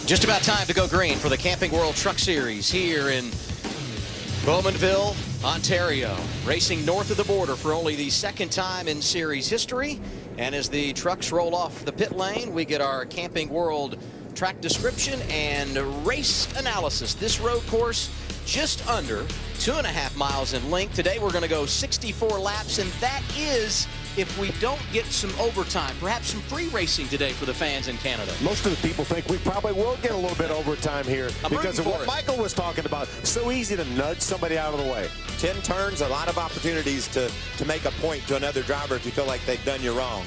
Just about time to go green for the Camping World Truck Series here in Bowmanville, Ontario. Racing north of the border for only the second time in series history. And as the trucks roll off the pit lane, we get our Camping World track description and race analysis. This road course just under 2.5 miles in length. Today we're going to go 64 laps, and that is if we don't get some overtime, perhaps some free racing today for the fans in Canada. Most of the people think we probably will get a little bit of overtime here because of what it. Michael was talking about. So easy to nudge somebody out of the way. 10 turns, a lot of opportunities to make a point to another driver if you feel like they've done you wrong.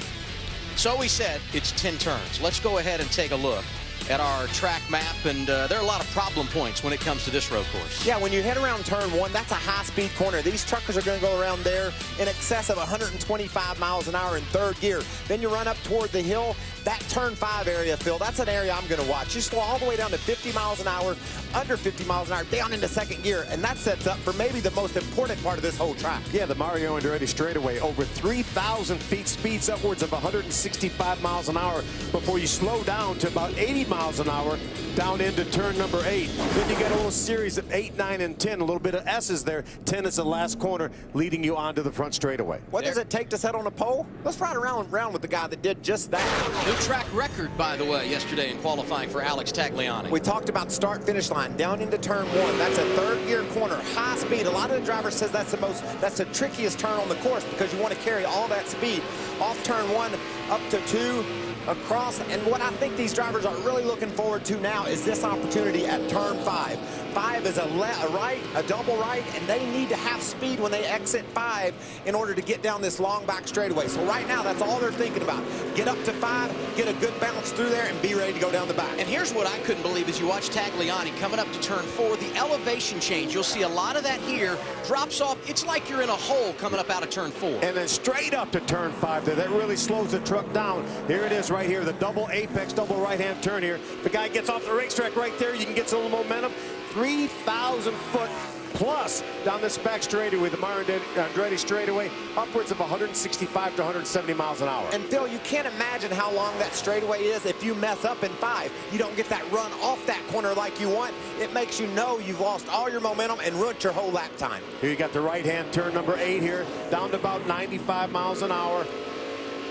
So we said it's 10 turns. Let's go ahead and take a look at our track map, and there are a lot of problem points when it comes to this road course. Yeah, when you head around turn one, that's a high-speed corner. These truckers are going to go around there in excess of 125 miles an hour in third gear. Then you run up toward the hill. That turn 5 area, Phil, that's an area I'm going to watch. You slow all the way down to 50 miles an hour, under 50 miles an hour, down into second gear, and that sets up for maybe the most important part of this whole track. Yeah, the Mario Andretti straightaway, over 3,000 feet, speeds upwards of 165 miles an hour before you slow down to about 80 miles an hour down into turn number 8. Then you get a little series of 8, 9, and 10, a little bit of S's there. 10 is the last corner, leading you onto the front straightaway. What does it take to set on a pole? Let's ride around with the guy that did just that. New track record, by the way, yesterday in qualifying for Alex Tagliani. We talked about start-finish line down into turn 1. That's a third gear corner, high speed. A lot of the drivers says that's the trickiest turn on the course because you want to carry all that speed off turn 1 up to 2. Across, and what I think these drivers are really looking forward to now is this opportunity at turn 5. 5 is a right, a double right, and they need to have speed when they exit 5 in order to get down this long back straightaway. So right now, that's all they're thinking about. Get up to 5, get a good bounce through there, and be ready to go down the back. And here's what I couldn't believe as you watch Tagliani coming up to turn 4, the elevation change. You'll see a lot of that here. Drops off. It's like you're in a hole coming up out of turn 4. And then straight up to turn 5 there. That really slows the truck down. Here it is right here, the double apex, double right-hand turn here. The guy gets off the racetrack right there. You can get some momentum. 3,000 foot plus down this back straightaway, the Mario Andretti straightaway, upwards of 165 to 170 miles an hour. And Phil, you can't imagine how long that straightaway is if you mess up in 5. You don't get that run off that corner like you want. It makes you know you've lost all your momentum and ruined your whole lap time. Here you got the right-hand turn number 8 here, down to about 95 miles an hour.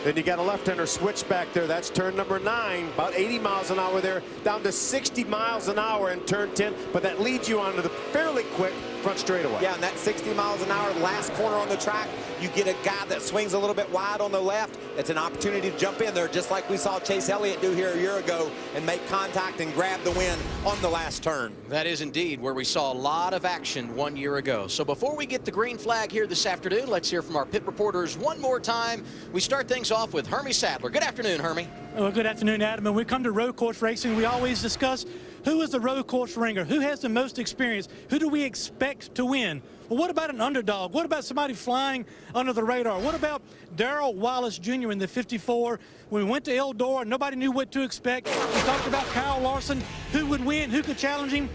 Then you got a left-hander switch back there. That's turn number 9, about 80 miles an hour there, down to 60 miles an hour in turn 10. But that leads you onto the fairly quick front straightaway. Yeah, and that 60 miles an hour, last corner on the track, you get a guy that swings a little bit wide on the left. It's an opportunity to jump in there, just like we saw Chase Elliott do here a year ago and make contact and grab the win on the last turn. That is indeed where we saw a lot of action 1 year ago. So before we get the green flag here this afternoon, let's hear from our pit reporters one more time. We start things off with Hermie Sadler. Good afternoon, Hermie. Well, good afternoon, Adam. When we come to road course racing, we always discuss who is the road course ringer, who has the most experience, who do we expect to win. Well, what about an underdog? What about somebody flying under the radar? What about Darrell Wallace Jr. in the 54? When we went to Eldora, nobody knew what to expect. We talked about Kyle Larson, who would win, who could challenge him.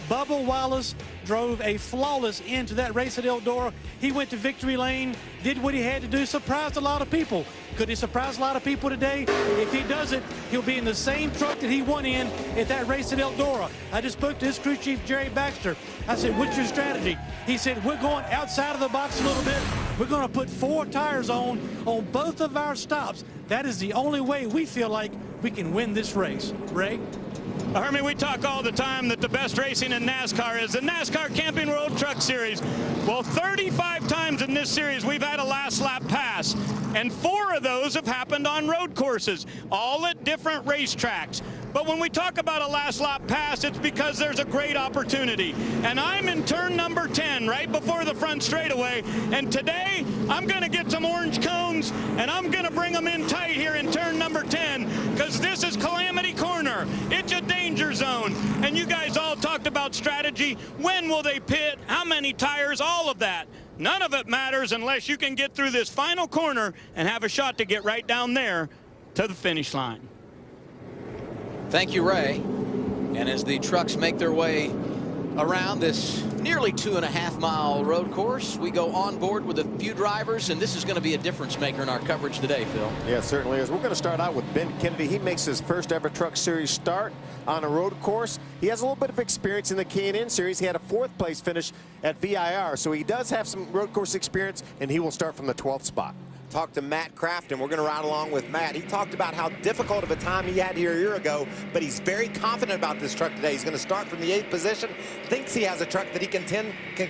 Bubba Wallace drove a flawless end to that race at Eldora. He went to victory lane, did what he had to do, surprised a lot of people. Could he surprise a lot of people today? If he doesn't, he'll be in the same truck that he won in at that race at Eldora. I just spoke to his crew chief, Jerry Baxter. I said, what's your strategy? He said, we're going outside of the box a little bit. We're going to put 4 tires on both of our stops. That is the only way we feel like we can win this race. Ray? Hermie, we talk all the time that the best racing in NASCAR is the NASCAR Camping World Truck Series. Well, 35 times in this series we've had a last lap pass, and 4 of those have happened on road courses, all at different racetracks. But when we talk about a last lap pass, it's because there's a great opportunity. And I'm in turn number 10, right before the front straightaway. And today, I'm going to get some orange cones, and I'm going to bring them in tight here in turn number 10, because this is Calamity Corner. It's a danger zone. And you guys all talked about strategy. When will they pit? How many tires? All of that. None of it matters unless you can get through this final corner and have a shot to get right down there to the finish line. Thank you, Ray. And as the trucks make their way around this nearly 2.5-mile road course. We go on board with a few drivers, and this is going to be a difference maker in our coverage today, Phil. Yeah, it certainly is. We're going to start out with Ben Kennedy. He makes his first ever Truck Series start on a road course. He has a little bit of experience in the K&N Series. He had a 4th place finish at VIR, so he does have some road course experience, and he will start from the 12th spot. Talked to Matt Crafton. We're going to ride along with Matt. He talked about how difficult of a time he had here a year ago, but he's very confident about this truck today. He's going to start from the 8th position. Thinks he has a truck that he can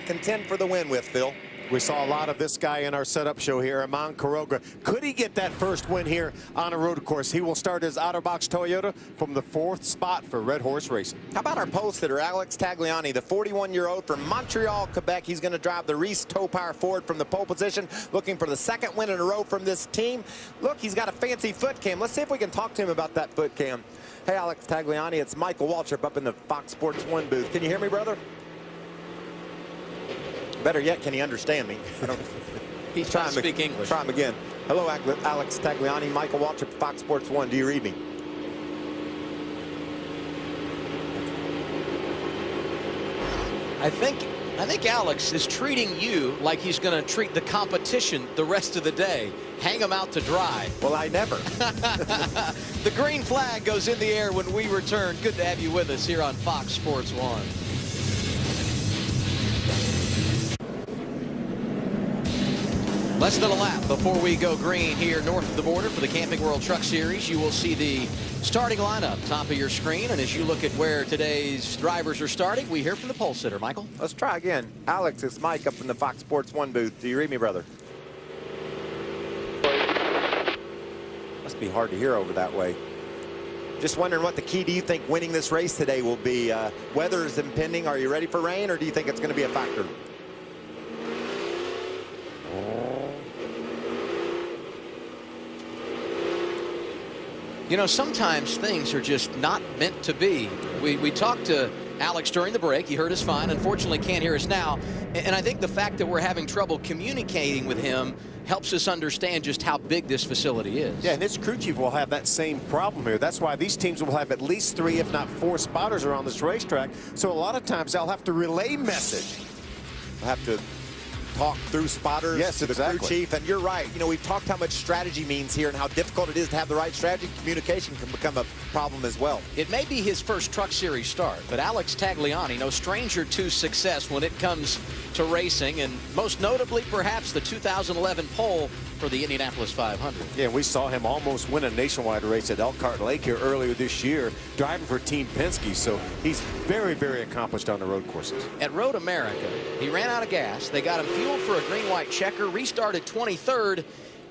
contend for the win with, Phil. We saw a lot of this guy in our setup show here, Amon Quiroga. Could he get that first win here on a road course? He will start his Otterbox Toyota from the 4th spot for Red Horse Racing. How about our pole sitter, Alex Tagliani, the 41-year-old from Montreal, Quebec. He's going to drive the Reese Tow Power Ford from the pole position, looking for the 2nd win in a row from this team. Look, he's got a fancy foot cam. Let's see if we can talk to him about that foot cam. Hey, Alex Tagliani, it's Michael Waltrip up in the Fox Sports 1 booth. Can you hear me, brother? Better yet, can he understand me? He's trying to speak English. Try him again. Hello, Alex Tagliani, Michael Waltrip, Fox Sports 1. Do you read me? I think Alex is treating you like he's going to treat the competition the rest of the day. Hang him out to dry. Well, I never. The green flag goes in the air when we return. Good to have you with us here on Fox Sports 1. Less than a lap before we go green here north of the border for the Camping World Truck Series. You will see the starting lineup top of your screen, and as you look at where today's drivers are starting, we hear from the pole sitter. Michael? Let's try again. Alex, it's Mike up in the Fox Sports 1 booth. Do you read me, brother? Must be hard to hear over that way. Just wondering what the key do you think winning this race today will be? Weather is impending. Are you ready for rain, or do you think it's going to be a factor? You know, sometimes things are just not meant to be. We talked to Alex during the break. He heard us fine. Unfortunately, can't hear us now. And I think the fact that we're having trouble communicating with him helps us understand just how big this facility is. Yeah, and his crew chief will have that same problem here. That's why these teams will have at least 3, if not 4 spotters around this racetrack. So a lot of times they'll have to relay message. We'll have to talk through spotters to the crew chief. And you're right. You know, we've talked how much strategy means here and how difficult it is to have the right strategy. Communication can become a problem as well. It may be his first Truck Series start, but Alex Tagliani, no stranger to success when it comes to racing, and most notably perhaps the 2011 pole for the Indianapolis 500. Yeah, we saw him almost win a nationwide race at Elkhart Lake here earlier this year, driving for Team Penske. So he's very, very accomplished on the road courses. At Road America, he ran out of gas. They got him fueled for a green-white checker, restarted 23rd,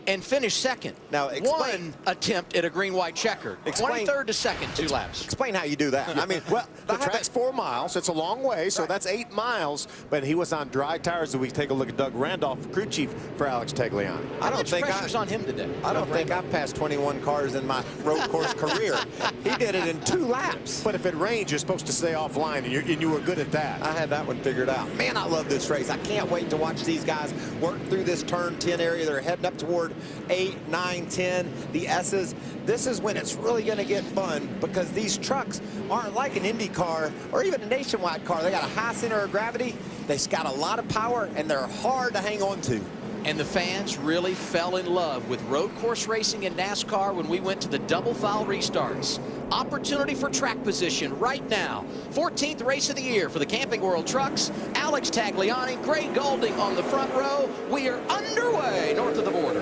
and finished 2nd. Now, one attempt at a green-white checker. 23rd to 2nd, 2 laps. Explain how you do that. I mean, well, the track's 4 miles. It's a long way, so that's 8 miles. But he was on dry tires. So we take a look at Doug Randolph, crew chief for Alex Tagliani. I don't think pressure's on him today. I don't think I've passed 21 cars in my road course career. He did it in 2 laps. But if it rains, you're supposed to stay offline, and you were good at that. I had that one figured out. Man, I love this race. I can't wait to watch these guys work through this turn 10 area. They're heading up toward 8, 9, 10, the S's. This is when it's really going to get fun, because these trucks aren't like an Indy car or even a nationwide car. They got a high center of gravity. They've got a lot of power, and they're hard to hang on to. And the fans really fell in love with road course racing in NASCAR when we went to the double foul restarts. Opportunity for track position right now. 14th race of the year for the Camping World Trucks. Alex Tagliani, Greg Golding on the front row. We are underway north of the border.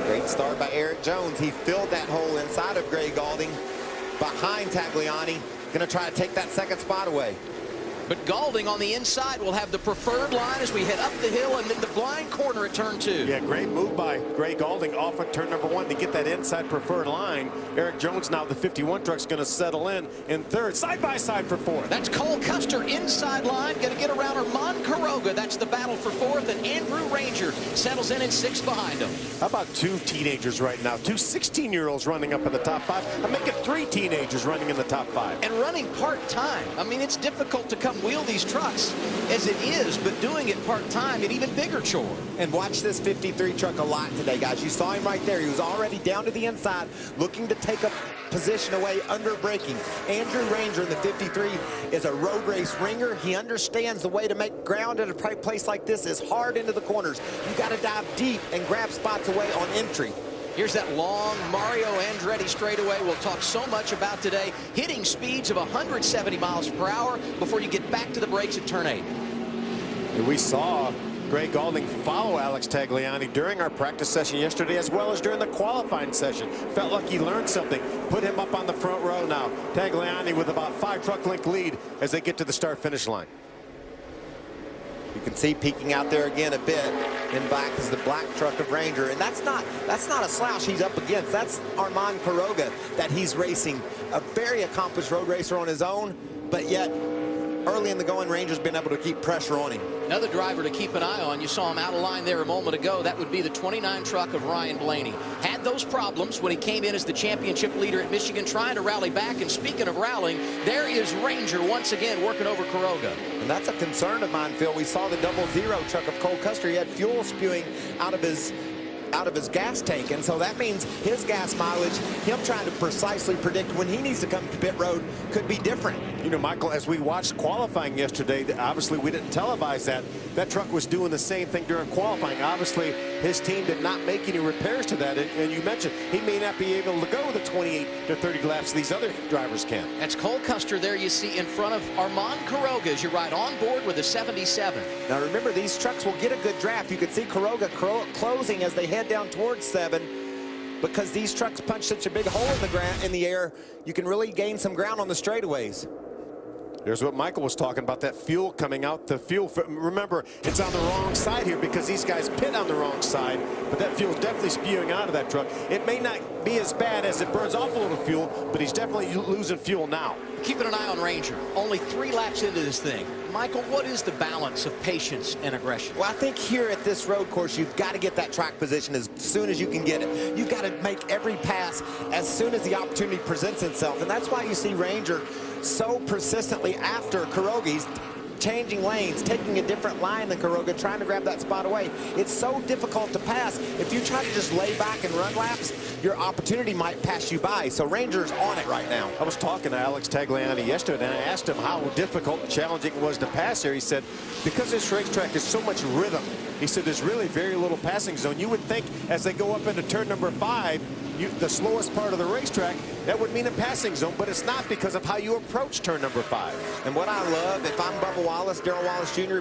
Great start by Eric Jones. He filled that hole inside of Greg Golding behind Tagliani. Going to try to take that 2nd spot away. But Golding on the inside will have the preferred line as we head up the hill and then the blind corner at turn 2. Yeah, great move by Greg Golding off at turn number 1 to get that inside preferred line. Eric Jones, now the 51 truck's going to settle in 3rd, side by side for 4th. That's Cole Custer inside line, going to get around Armand Quiroga. That's the battle for 4th, and Andrew Ranger settles in 6th behind him. How about 2 teenagers right now? 2 16-year-olds running up in the top 5. I'm making 3 teenagers running in the top 5. And running part-time. I mean, it's difficult to come wheel these trucks as it is, but doing it part-time, an even bigger chore. And watch this 53 truck a lot today, guys. You saw him right there. He was already down to the inside, looking to take a position away under braking. Andrew Ranger in the 53 is a road race ringer. He understands the way to make ground at a place like this is hard into the corners. You got to dive deep and grab spots away on entry. Here's that long Mario Andretti straightaway we'll talk so much about today, hitting speeds of 170 miles per hour before you get back to the brakes at turn 8. And we saw Greg Gaulding follow Alex Tagliani during our practice session yesterday, as well as during the qualifying session. Felt like he learned something. Put him up on the front row now. Tagliani with about 5 truck length lead as they get to the start-finish line. You can see peeking out there again a bit. In back is the black truck of Ranger, and that's not a slouch he's up against. That's Armand Quiroga that he's racing. A very accomplished road racer on his own, but yet early in the going, Ranger's been able to keep pressure on him. Another driver to keep an eye on. You saw him out of line there a moment ago. That would be the 29 truck of Ryan Blaney. Had those problems when he came in as the championship leader at Michigan, trying to rally back. And speaking of rallying, there is Ranger once again working over Quiroga. And that's a concern of mine, Phil. We saw the 00 truck of Cole Custer. He had fuel spewing out of his gas tank, and so that means his gas mileage, him trying to precisely predict when he needs to come to pit road, could be different. You know, Michael, as we watched qualifying yesterday, obviously we didn't televise that. That truck was doing the same thing during qualifying. Obviously, his team did not make any repairs to that, and you mentioned he may not be able to go the 28 to 30 laps these other drivers can. That's Cole Custer there you see in front of Armand Quiroga as you ride on board with a 77. Now remember, these trucks will get a good draft. You can see Quiroga closing as they head down towards 7. Because these trucks punch such a big hole in the air, you can really gain some ground on the straightaways. There's what Michael was talking about, that fuel coming out. The fuel, remember, it's on the wrong side here because these guys pit on the wrong side, but that fuel is definitely spewing out of that truck. It may not be as bad as it burns off a little fuel, but he's definitely losing fuel now. Keeping an eye on Ranger. Only 3 laps into this thing. Michael, what is the balance of patience and aggression? Well, I think here at this road course, you've got to get that track position as soon as you can get it. You've got to make every pass as soon as the opportunity presents itself. And that's why you see Ranger so persistently after Quiroga. He's changing lanes, taking a different line than Quiroga, trying to grab that spot away. It's so difficult to pass. If you try to just lay back and run laps, your opportunity might pass you by. So Ranger's on it right now. I was talking to Alex Tagliani yesterday, and I asked him how difficult and challenging it was to pass here. He said, because this racetrack is so much rhythm, he said there's really very little passing zone. You would think as they go up into turn number 5, the slowest part of the racetrack, that would mean a passing zone, but it's not because of how you approach turn number 5. And what I love, if I'm Bubba Wallace, Darrell Wallace Jr.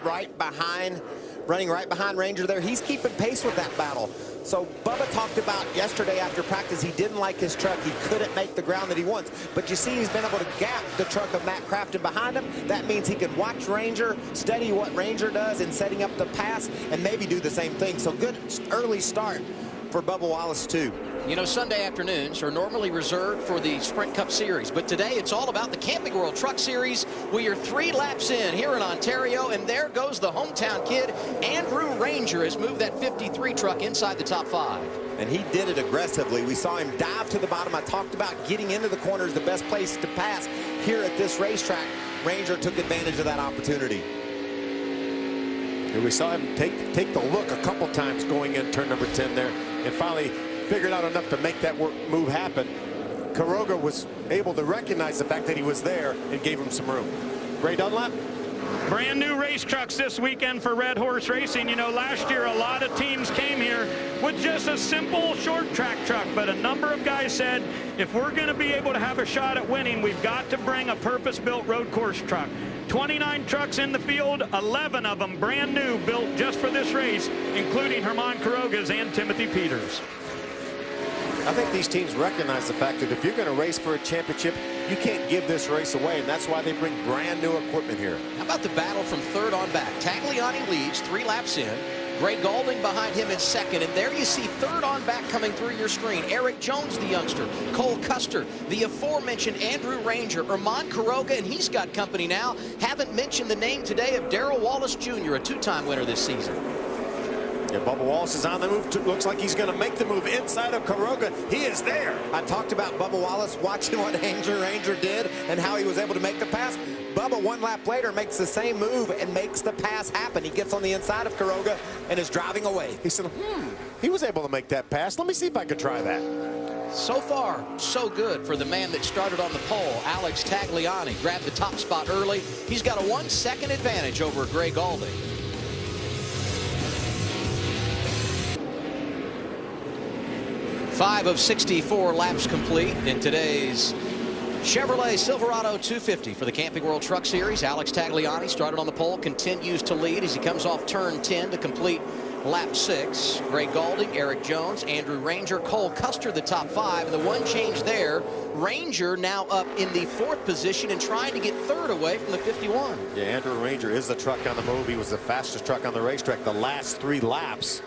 running right behind Ranger there, he's keeping pace with that battle. So Bubba talked about yesterday after practice, he didn't like his truck. He couldn't make the ground that he wants. But you see he's been able to gap the truck of Matt Crafton behind him. That means he can watch Ranger, study what Ranger does in setting up the pass, and maybe do the same thing. So good early start for Bubba Wallace too. You know, Sunday afternoons are normally reserved for the Sprint Cup Series, but today it's all about the Camping World Truck Series. We are 3 laps in here in Ontario, and there goes the hometown kid. Andrew Ranger has moved that 53 truck inside the top 5. And he did it aggressively. We saw him dive to the bottom. I talked about getting into the corners, the best place to pass here at this racetrack. Ranger took advantage of that opportunity. And we saw him take the look a couple times going in turn number 10 there, and finally figured out enough to make that move happen. Quiroga was able to recognize the fact that he was there and gave him some room. Ray Dunlap? Brand new race trucks this weekend for Red Horse Racing. You know, last year a lot of teams came here with just a simple short track truck, but a number of guys said, if we're going to be able to have a shot at winning, we've got to bring a purpose-built road course truck. 29 trucks in the field, 11 of them brand new, built just for this race, including Herman Quiroga's and Timothy Peters. I think these teams recognize the fact that if you're going to race for a championship, you can't give this race away, and that's why they bring brand new equipment here. How about the battle from third on back? Tagliani leads 3 laps in. Greg Gaulding behind him in second, and there you see third on back coming through your screen. Eric Jones, the youngster, Cole Custer, the aforementioned Andrew Ranger, Armand Quiroga, and he's got company now. Haven't mentioned the name today of Darrell Wallace Jr., a 2-time winner this season. Yeah, Bubba Wallace is on the move. Looks like he's going to make the move inside of Quiroga. He is there. I talked about Bubba Wallace watching what Andrew Ranger did and how he was able to make the pass. Bubba 1 lap later makes the same move and makes the pass happen. He gets on the inside of Quiroga and is driving away. He said, he was able to make that pass. Let me see if I can try that. So far, so good for the man that started on the pole, Alex Tagliani. Grabbed the top spot early. He's got a 1-second advantage over Greg Galding. Five of 64 laps complete in today's Chevrolet Silverado 250 for the Camping World Truck Series. Alex Tagliani started on the pole, continues to lead as he comes off turn 10 to complete lap 6. Greg Galding, Eric Jones, Andrew Ranger, Cole Custer, the top 5. And the one change there, Ranger now up in the 4th position and trying to get 3rd away from the 51. Yeah, Andrew Ranger is the truck on the move. He was the fastest truck on the racetrack the last 3 laps.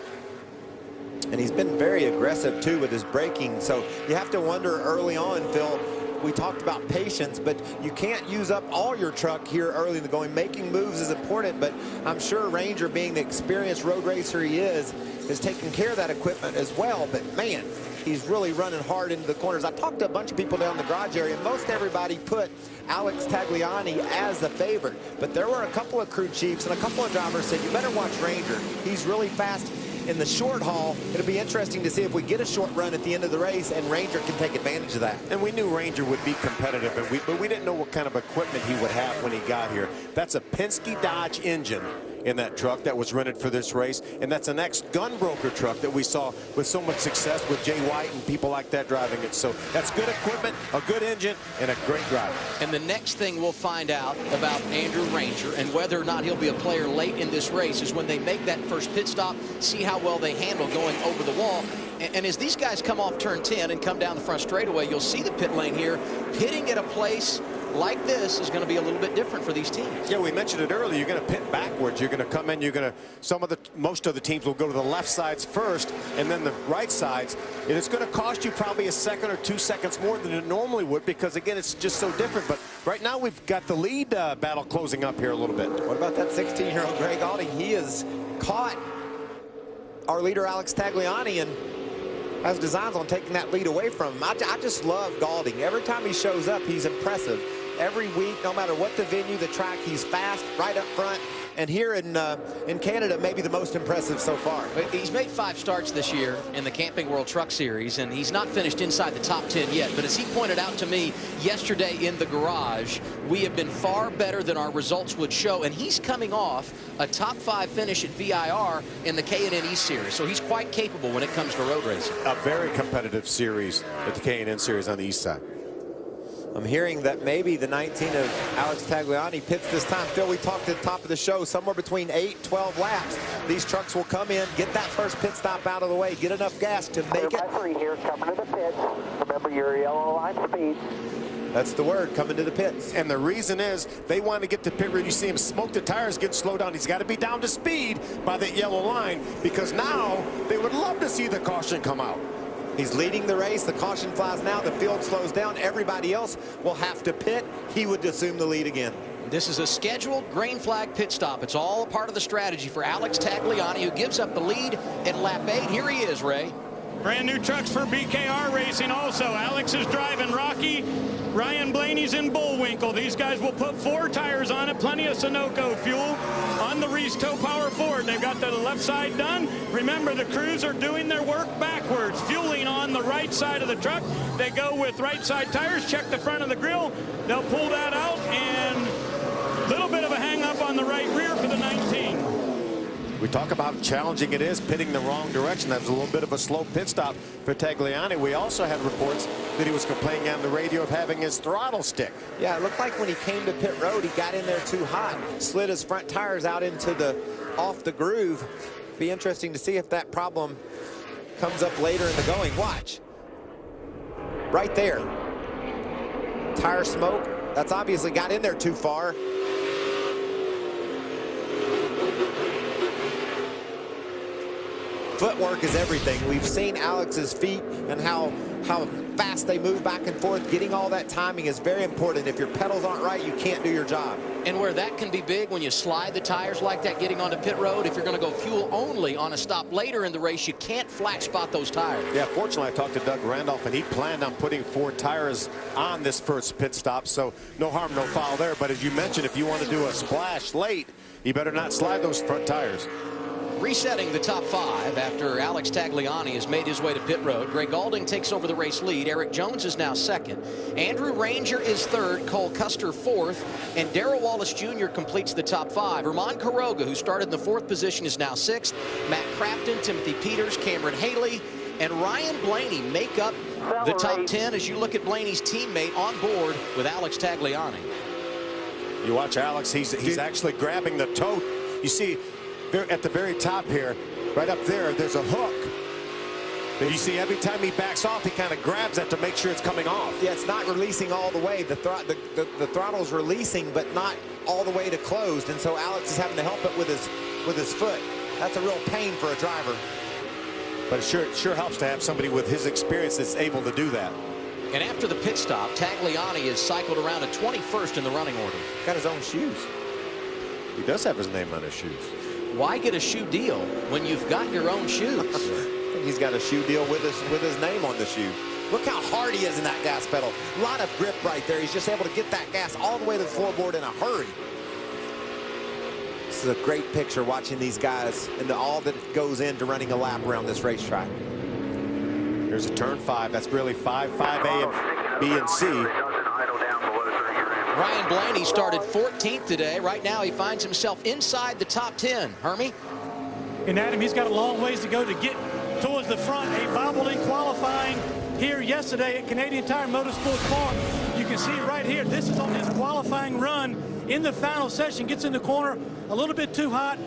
And he's been very aggressive, too, with his braking. So you have to wonder early on, Phil, we talked about patience, but you can't use up all your truck here early in the going. Making moves is important, but I'm sure Ranger, being the experienced road racer he is taking care of that equipment as well. But, man, he's really running hard into the corners. I talked to a bunch of people down in the garage area, and most everybody put Alex Tagliani as the favorite. But there were a couple of crew chiefs and a couple of drivers said, you better watch Ranger. He's really fast in the short haul. It'll be interesting to see if we get a short run at the end of the race and Ranger can take advantage of that. And we knew Ranger would be competitive, but we didn't know what kind of equipment he would have when he got here. That's a Penske Dodge engine in that truck that was rented for this race, and that's an ex-Gunbroker truck that we saw with so much success with Jay White and people like that driving it. So that's good equipment, a good engine, and a great driver. And the next thing we'll find out about Andrew Ranger and whether or not he'll be a player late in this race is when they make that first pit stop, see how well they handle going over the wall. And as these guys come off turn 10 and come down the front straightaway, you'll see the pit lane here. Pitting at a place like this is going to be a little bit different for these teams. Yeah, we mentioned it earlier. You're going to pit backwards. You're going to come in. Most of the teams will go to the left sides first and then the right sides. And it's going to cost you probably a second or 2 seconds more than it normally would because, again, it's just so different. But right now we've got the lead battle closing up here a little bit. What about that 16-year-old Greg Galding? He has caught our leader, Alex Tagliani, and has designs on taking that lead away from him. I just love Galding. Every time he shows up, he's impressive. Every week, no matter what the venue, the track, he's fast, right up front. And here in Canada, maybe the most impressive so far. He's made 5 starts this year in the Camping World Truck Series, and he's not finished inside the top 10 yet. But as he pointed out to me yesterday in the garage, we have been far better than our results would show. And he's coming off a top 5 finish at VIR in the K&N East Series. So he's quite capable when it comes to road racing. A very competitive series at the K&N Series on the east side. I'm hearing that maybe the 19 of Alex Tagliani pits this time. Phil, we talked at the top of the show, somewhere between 8, 12 laps. These trucks will come in, get that first pit stop out of the way, get enough gas to make it. Referee here coming to the pits. Remember your yellow line speed. That's the word, coming to the pits. And the reason is they want to get to pit road. You see him smoke the tires, get slowed down. He's got to be down to speed by that yellow line because now they would love to see the caution come out. He's leading the race. The caution flies now. The field slows down. Everybody else will have to pit. He would assume the lead again. This is a scheduled green flag pit stop. It's all part of the strategy for Alex Tagliani, who gives up the lead at lap 8. Here he is, Ray. Brand new trucks for BKR Racing also. Alex is driving Rocky. Ryan Blaney's in Bullwinkle. These guys will put 4 tires on it, plenty of Sunoco fuel on the Reese Tow Power Ford. They've got the left side done. Remember, the crews are doing their work backwards, fueling on the right side of the truck. They go with right side tires, check the front of the grill. They'll pull that out, and a little bit of a hang up on the right rear for the 19. We talk about how challenging it is pitting the wrong direction. That was a little bit of a slow pit stop for Tagliani. We also had reports that he was complaining on the radio of having his throttle stick. Yeah, it looked like when he came to pit road, he got in there too hot, slid his front tires out into the off the groove. Be interesting to see if that problem comes up later in the going. Watch. Right there. Tire smoke. That's obviously got in there too far. Footwork is everything. We've seen Alex's feet and how fast they move back and forth. Getting all that timing is very important. If your pedals aren't right, you can't do your job. And where that can be big when you slide the tires like that, getting onto pit road, if you're going to go fuel only on a stop later in the race, you can't flat spot those tires. Yeah, fortunately, I talked to Doug Randolph, and he planned on putting 4 tires on this first pit stop, so no harm, no foul there. But as you mentioned, if you want to do a splash late, you better not slide those front tires. Resetting the top 5 after Alex Tagliani has made his way to pit road. Greg Galding takes over the race lead. Eric Jones is now second. Andrew Ranger is third. Cole Custer fourth. And Darrell Wallace Jr. completes the top 5. Herman Quiroga, who started in the 4th position, is now 6th. Matt Crafton, Timothy Peters, Cameron Haley, and Ryan Blaney make up the top 10 as you look at Blaney's teammate on board with Alex Tagliani. You watch Alex, he's actually grabbing the tote. You see at the very top here, right up there, there's a hook. But you see every time he backs off, he kind of grabs that to make sure it's coming off. Yeah, it's not releasing all the way. The throttle's releasing, but not all the way to closed. And so Alex is having to help it with his foot. That's a real pain for a driver. But it sure helps to have somebody with his experience that's able to do that. And after the pit stop, Tagliani is cycled around to 21st in the running order. Got his own shoes. He does have his name on his shoes. Why get a shoe deal when you've got your own shoes? He's got a shoe deal with his name on the shoe. Look how hard he is in that gas pedal. A lot of grip right there. He's just able to get that gas all the way to the floorboard in a hurry. This is a great picture watching these guys and all that goes into running a lap around this racetrack. Here's a turn 5. That's really 5A and B and C. Ryan Blaney started 14th today. Right now he finds himself inside the top 10. Hermie? And Adam, he's got a long ways to go to get towards the front. A bobbled in qualifying here yesterday at Canadian Tire Motorsports Park. You can see right here, this is on his qualifying run in the final session. Gets in the corner a little bit too hot,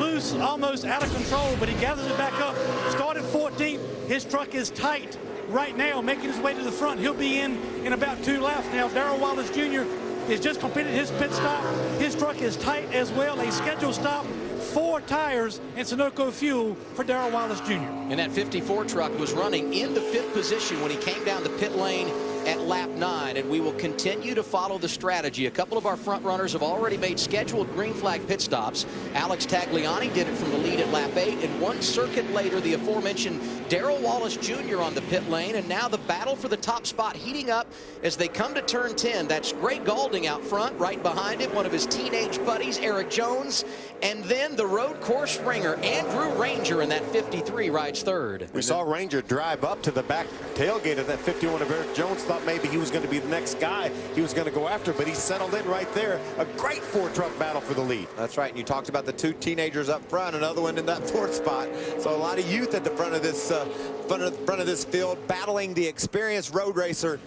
loose, almost out of control, but he gathers it back up. Started 14th. His truck is tight right now, making his way to the front. He'll be in about 2 laps now. Darrell Wallace Jr. has just completed his pit stop. His truck is tight as well. A scheduled stop, 4 tires and Sunoco fuel for Darrell Wallace Jr. And that 54 truck was running in the 5th position when he came down the pit lane at lap 9, and we will continue to follow the strategy. A couple of our front runners have already made scheduled green flag pit stops. Alex Tagliani did it from the lead at lap 8, and 1 circuit later, the aforementioned Darrell Wallace Jr. on the pit lane, and now the battle for the top spot heating up as they come to turn 10. That's Greg Galding out front, right behind it, one of his teenage buddies, Eric Jones, and then the road course ringer, Andrew Ranger, in that 53 rides 3rd. We saw Ranger drive up to the back tailgate of that 51 of Eric Jones. Thought maybe he was going to be the next guy he was going to go after, but he settled in right there. A great 4-truck battle for the lead. That's right, and you talked about the 2 teenagers up front, another one in that 4th spot. So a lot of youth at the front of this front of this field, battling the experienced road racer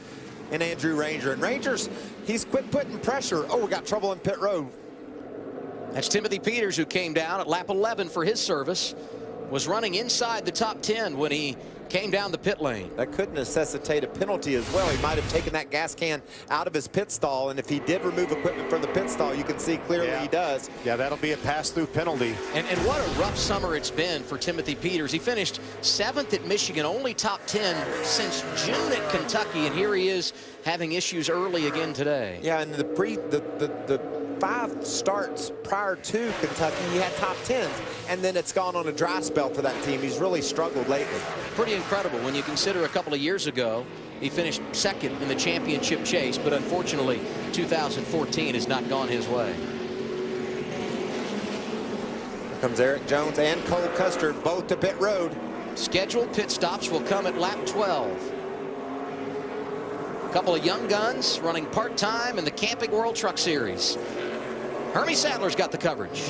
in Andrew Ranger. And Ranger's, he's quit putting pressure. Oh, we got trouble in pit road. That's Timothy Peters, who came down at lap 11 for his service. Was running inside the top 10 when he came down the pit lane. That could necessitate a penalty as well. He might have taken that gas can out of his pit stall, and if he did remove equipment from the pit stall, you can see clearly he does. Yeah, that'll be a pass-through penalty. And what a rough summer it's been for Timothy Peters. He finished 7th at Michigan, only top 10 since June at Kentucky, and here he is having issues early again today. Yeah, and the 5 starts prior to Kentucky, he had top 10s, and then it's gone on a dry spell for that team. He's really struggled lately. Pretty incredible when you consider a couple of years ago he finished 2nd in the championship chase, but unfortunately 2014 has not gone his way. Here comes Eric Jones and Cole Custer, both to pit road. Scheduled pit stops will come at lap 12. A couple of young guns running part-time in the Camping World Truck Series. Hermie Sadler's got the coverage.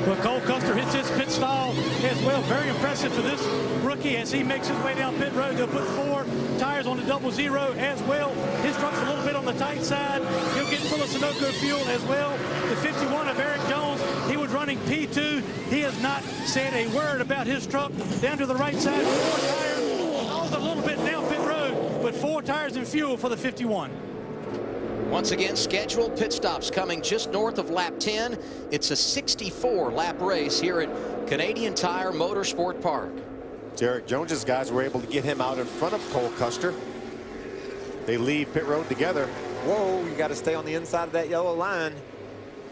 Well, Cole Custer hits his pit stall as well. Very impressive for this rookie as he makes his way down pit road. They'll put 4 tires on the 00 as well. His truck's a little bit on the tight side. He'll get full of Sunoco fuel as well. The 51 of Eric Jones, he was running P2. He has not said a word about his truck. Down to the right side, 4 tires. Almost a little bit down pit road, but 4 tires and fuel for the 51. Once again, scheduled pit stops coming just north of lap 10. It's a 64-lap race here at Canadian Tire Motorsport Park. Eric Jones's guys were able to get him out in front of Cole Custer. They leave pit road together. Whoa, you got to stay on the inside of that yellow line.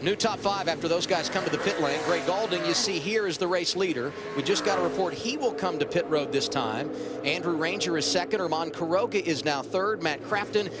New top 5 after those guys come to the pit lane. Greg Galding, you see here, is the race leader. We just got a report he will come to pit road this time. Andrew Ranger is 2nd. Herman Quiroga is now 3rd. Matt Crafton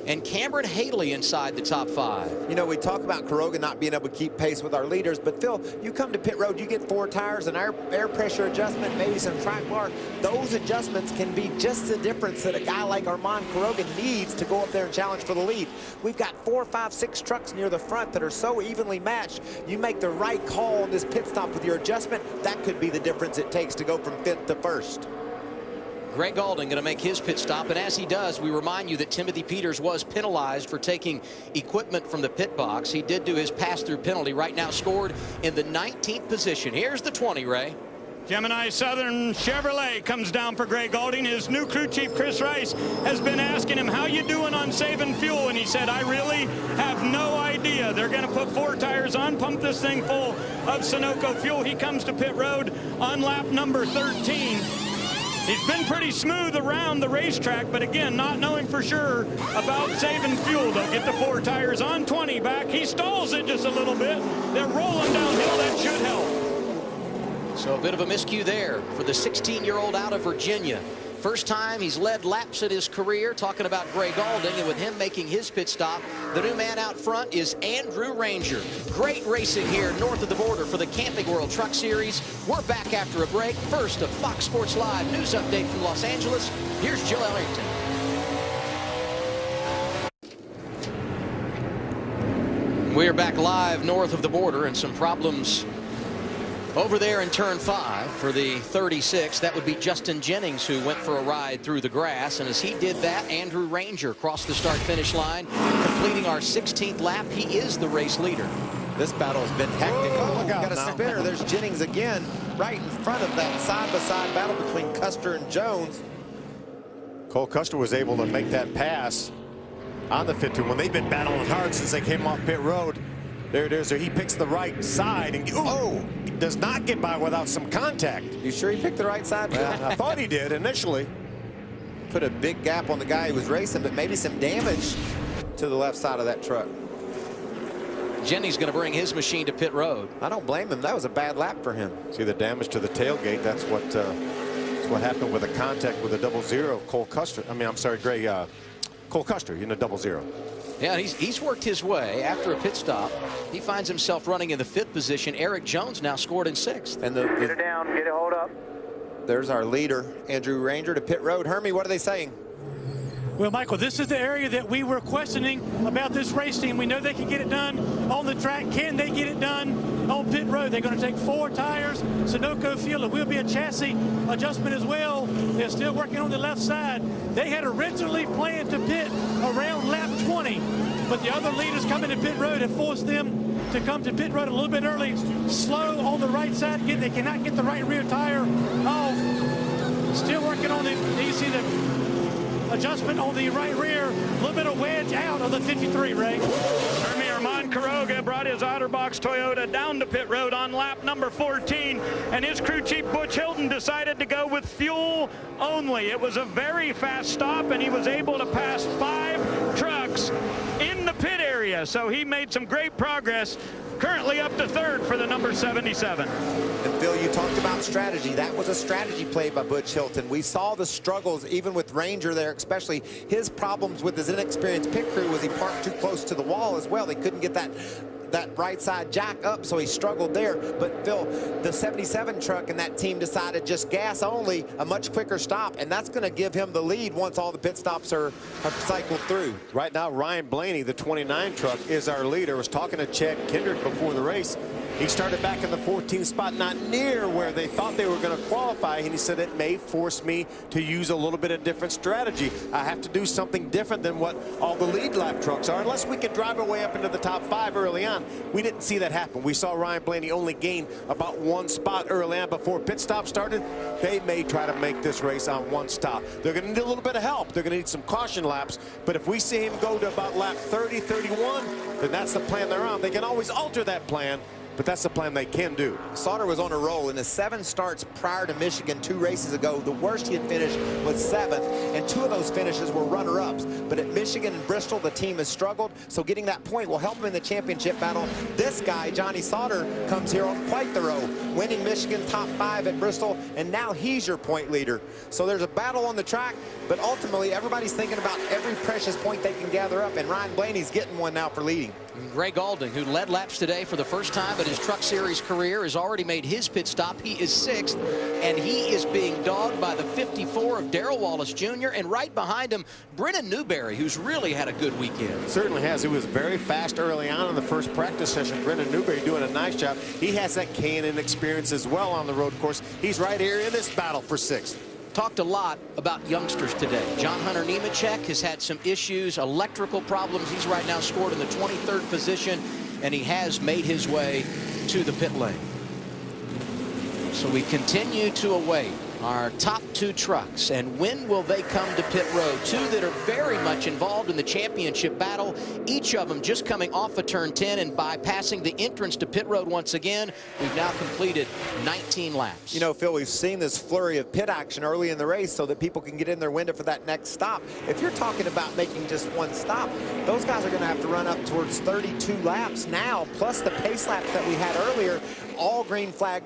and Cameron Haley inside the top 5. You know, we talk about Kuroga not being able to keep pace with our leaders, but Phil, you come to pit road, you get 4 tires, an air pressure adjustment, maybe some track bar. Those adjustments can be just the difference that a guy like Armand Kuroga needs to go up there and challenge for the lead. We've got 4, 5, 6 trucks near the front that are so evenly matched. You make the right call on this pit stop with your adjustment, that could be the difference it takes to go from 5th to 1st. Greg Gaulding going to make his pit stop, and as he does, we remind you that Timothy Peters was penalized for taking equipment from the pit box. He did do his pass-through penalty, right now scored in the 19th position. Here's the 20, Ray. Gemini Southern Chevrolet comes down for Greg Gaulding. His new crew chief, Chris Rice, has been asking him, how you doing on saving fuel? And he said, I really have no idea. They're going to put 4 tires on, pump this thing full of Sunoco fuel. He comes to pit road on lap number 13. He's been pretty smooth around the racetrack, but again, not knowing for sure about saving fuel. They'll get the 4 tires on 20 back. He stalls it just a little bit. They're rolling downhill. That should help. So a bit of a miscue there for the 16-year-old out of Virginia. First time he's led laps in his career, talking about Greg Gaulding, and with him making his pit stop, the new man out front is Andrew Ranger. Great racing here north of the border for the Camping World Truck Series. We're back after a break. First, a Fox Sports Live news update from Los Angeles. Here's Jill Ellington. We're back live north of the border, and some problems over there in turn 5 for the 36. That would be Justin Jennings, who went for a ride through the grass. And as he did that, Andrew Ranger crossed the start-finish line, completing our 16th lap. He is the race leader. This battle has been hectic. Whoa, look out got a now. spinner. There's Jennings again, right in front of that side-by-side battle between Custer and Jones. Cole Custer was able to make that pass on the 15 when they've been battling hard since they came off pit road. There it is. He picks the right side and does not get by without some contact. You sure he picked the right side? Well, I thought he did initially. Put a big gap on the guy who was racing, but maybe some damage to the left side of that truck. Jennings going to bring his machine to pit road. I don't blame him. That was a bad lap for him. See the damage to the tailgate. That's what happened with the contact with the 00 of Cole Custer. I mean, I'm sorry, Cole Custer in the 00. Yeah, he's worked his way after a pit stop. He finds himself running in the 5th position. Eric Jones now scored in 6th. And Get it down, get it, hold up. there's our leader, Andrew Ranger, to pit road. Hermie, what are they saying? Well, Michael, this is the area that we were questioning about this race team. We know they can get it done on the track. Can they get it done on pit road? They're going to take 4 tires, Sunoco fuel. It will be a chassis adjustment as well. They're still working on the left side. They had originally planned to pit around lap 20, but the other leaders coming to pit road have forced them to come to pit road a little bit early. Slow on the right side. Again, they cannot get the right rear tire off. Still working on you see the adjustment on the right rear, a little bit of wedge out of the 53, Ray. Hermie Armand Kuroga brought his Otterbox Toyota down to pit road on lap number 14, and his crew chief Butch Hilton decided to go with fuel only. It was a very fast stop, and he was able to pass 5 trucks in the pit area, so he made some great progress. Currently up to 3rd for the number 77. And Phil, you talked about strategy. That was a strategy play by Butch Hilton. We saw the struggles even with Ranger there, especially his problems with his inexperienced pit crew was he parked too close to the wall as well. They couldn't get that right side jack up, so he struggled there. But Phil, the 77 truck and that team decided just gas only, a much quicker stop, and that's going to give him the lead once all the pit stops are cycled through. Right now, Ryan Blaney, the 29 truck, is our leader. Was talking to Chad Kendrick before the race. He started back in the 14th spot, not near where they thought they were going to qualify, and he said it may force me to use a little bit of different strategy. I have to do something different than what all the lead lap trucks are, unless we can drive our way up into the top 5 early on. We didn't see that happen. We saw Ryan Blaney only gain about 1 spot early on before pit stop started. They may try to make this race on 1 stop. They're going to need a little bit of help. They're going to need some caution laps, but if we see him go to about lap 30, 31, then that's the plan they're on. They can always alter that plan but that's the plan they can do. Sauter was on a roll. In his 7 starts prior to Michigan 2 races ago, the worst he had finished was 7th, and 2 of those finishes were runner-ups. But at Michigan and Bristol, the team has struggled, so getting that point will help him in the championship battle. This guy, Johnny Sauter, comes here on quite the road, winning Michigan top 5 at Bristol, and now he's your point leader. So there's a battle on the track, but ultimately everybody's thinking about every precious point they can gather up, and Ryan Blaney's getting one now for leading. Ray Gaulding, who led laps today for the first time in his Truck Series career, has already made his pit stop. He is 6th, and he is being dogged by the 54 of Darrell Wallace Jr., and right behind him, Brennan Newberry, who's really had a good weekend. Certainly has. He was very fast early on in the first practice session. Brennan Newberry doing a nice job. He has that K&N experience as well on the road course. He's right here in this battle for 6th. Talked a lot about youngsters today. John Hunter Nemechek has had some issues, electrical problems. He's right now scored in the 23rd position, and he has made his way to the pit lane. So we continue to await our top 2 trucks, and when will they come to pit road? 2 that are very much involved in the championship battle, each of them just coming off of turn 10 and bypassing the entrance to pit road once again. We've now completed 19 laps. You know, Phil, we've seen this flurry of pit action early in the race so that people can get in their window for that next stop. If you're talking about making just 1 stop, those guys are going to have to run up towards 32 laps now, plus the pace laps that we had earlier. All green flag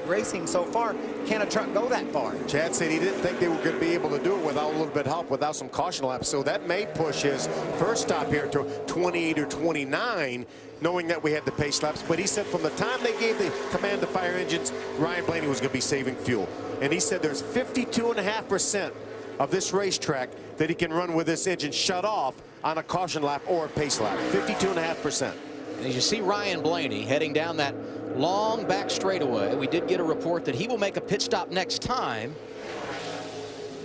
racing so far. Can a truck go that far? Chad said he didn't think they were going to be able to do it without a little bit of help, without some caution laps. So that may push his first stop here to 28 or 29, knowing that we had the pace laps. But he said from the time they gave the command to fire engines, Ryan Blaney was going to be saving fuel. And he said there's 52.5% of this racetrack that he can run with this engine shut off on a caution lap or a pace lap. 52.5%. As you see Ryan Blaney heading down that long back straightaway, we did get a report that he will make a pit stop next time.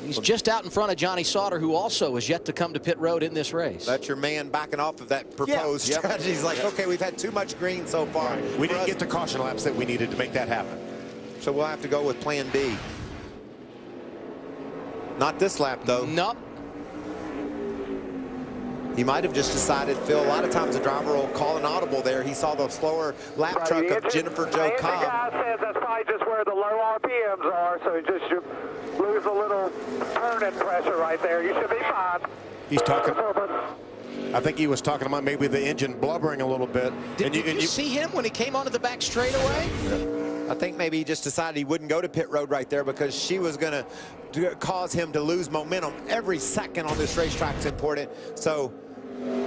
He's just out in front of Johnny Sauter, who also is yet to come to pit road in this race. That's your man backing off of that proposed strategy. He's like, okay, we've had too much green so far. We didn't get the caution laps that we needed to make that happen. So we'll have to go with plan B. Not this lap, though. Nope. He might have just decided, Phil, a lot of times the driver will call an audible there. He saw the slower lap truck of Jennifer Jo Cobb. The guy says that's probably just where the low RPMs are, so you just lose a little turning pressure right there. You should be fine. He's talking. I think he was talking about maybe the engine blubbering a little bit. Did you see him when he came onto the back straightaway? I think maybe he just decided he wouldn't go to pit road right there because she was going to cause him to lose momentum. Every second on this racetrack is important. So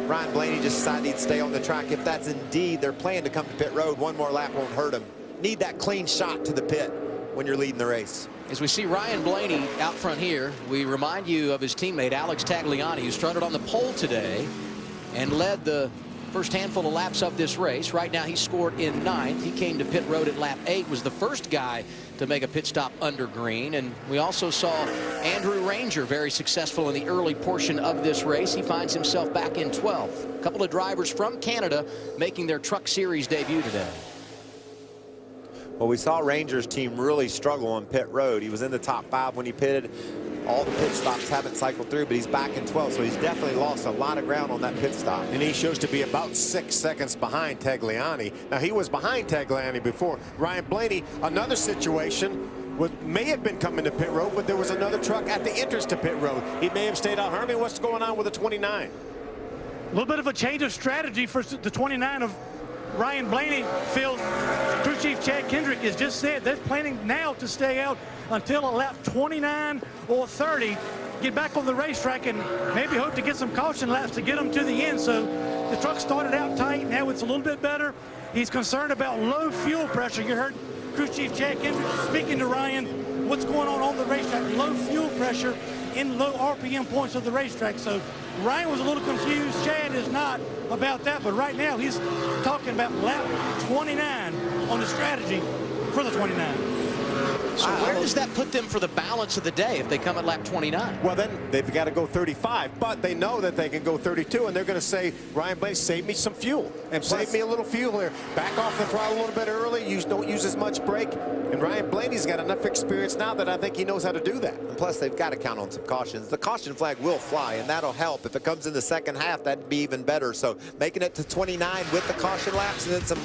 Ryan Blaney just decided he'd stay on the track. If that's indeed their plan to come to pit road, 1 more lap won't hurt him. Need that clean shot to the pit when you're leading the race. As we see Ryan Blaney out front here, we remind you of his teammate Alex Tagliani, who started on the pole today and led the first handful of laps of this race. Right now he scored in 9th. He came to pit road at lap 8, was the first guy to make a pit stop under green. And we also saw Andrew Ranger very successful in the early portion of this race. He finds himself back in 12th. A couple of drivers from Canada making their Truck Series debut today. Well, we saw Ranger's team really struggle on pit road. He was in the top 5 when he pitted. All the pit stops haven't cycled through, but he's back in 12th, so he's definitely lost a lot of ground on that pit stop. And he shows to be about 6 seconds behind Tagliani. Now, he was behind Tagliani before. Ryan Blaney, another situation, may have been coming to pit road, but there was another truck at the entrance to pit road. He may have stayed out. Hermie, what's going on with the 29? A little bit of a change of strategy for the 29 of Ryan Blaney. Phil, crew chief Chad Kendrick has just said they're planning now to stay out until a lap 29 or 30, get back on the racetrack and maybe hope to get some caution laps to get them to the end. So the truck started out tight. Now it's a little bit better. He's concerned about low fuel pressure. You heard crew chief Chad Kendrick speaking to Ryan. What's going on the racetrack? Low fuel pressure in low RPM points of the racetrack. So Ryan was a little confused. Chad is not about that, but right now he's talking about lap 29 on the strategy for the 29. So where does that put them for the balance of the day if they come at lap 29? Well, then they've got to go 35, but they know that they can go 32, and they're going to say, Ryan Blaney, save me some fuel. And save me a little fuel here. Back off the throttle a little bit early. Don't use as much brake. And Ryan Blaney's got enough experience now that I think he knows how to do that. And plus, they've got to count on some cautions. The caution flag will fly, and that'll help. If it comes in the second half, that'd be even better. So making it to 29 with the caution laps and then some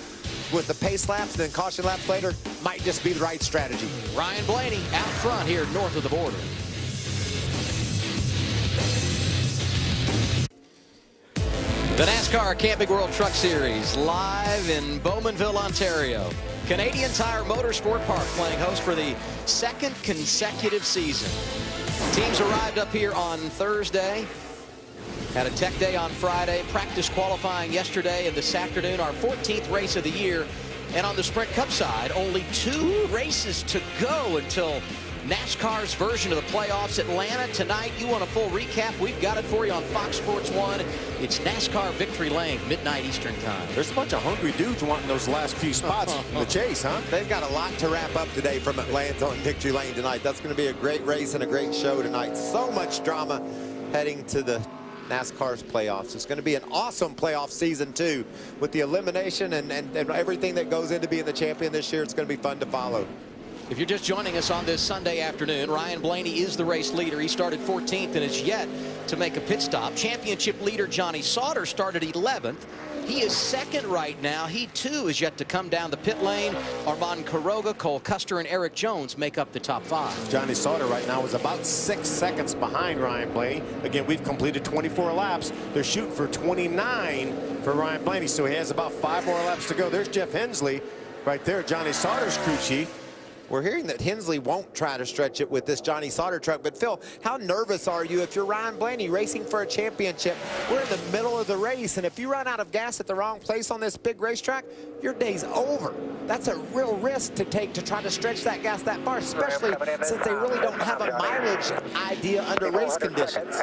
with the pace laps and then caution laps later might just be the right strategy. Ryan Blaney out front here north of the border. The NASCAR Camping World Truck Series live in Bowmanville, Ontario. Canadian Tire Motorsport Park playing host for the second consecutive season. Teams arrived up here on Thursday. Had a tech day on Friday, practice qualifying yesterday, and this afternoon our 14th race of the year. And on the Sprint Cup side, only 2 races to go until NASCAR's version of the playoffs. Atlanta tonight. You want a full recap? We've got it for you on Fox Sports 1. It's NASCAR Victory Lane, midnight Eastern time. There's a bunch of hungry dudes wanting those last few spots in the chase, huh? They've got a lot to wrap up today from Atlanta on Victory Lane tonight. That's going to be a great race and a great show tonight. So much drama heading to the NASCAR's playoffs. It's going to be an awesome playoff season too, with the elimination and everything that goes into being the champion this year. It's going to be fun to follow. If you're just joining us on this Sunday afternoon, Ryan Blaney is the race leader. He started 14th and is yet to make a pit stop. Championship leader Johnny Sauter started 11th. He is second right now. He too is yet to come down the pit lane. Armand Quiroga, Cole Custer, and Eric Jones make up the top 5. Johnny Sauter right now is about 6 seconds behind Ryan Blaney. Again, we've completed 24 laps. They're shooting for 29 for Ryan Blaney, so he has about 5 more laps to go. There's Jeff Hensley right there, Johnny Sauter's crew chief. We're hearing that Hensley won't try to stretch it with this Johnny Sauter truck. But, Phil, how nervous are you if you're Ryan Blaney racing for a championship? We're in the middle of the race, and if you run out of gas at the wrong place on this big racetrack, your day's over. That's a real risk to take to try to stretch that gas that far, especially since they really don't have a mileage idea under race conditions.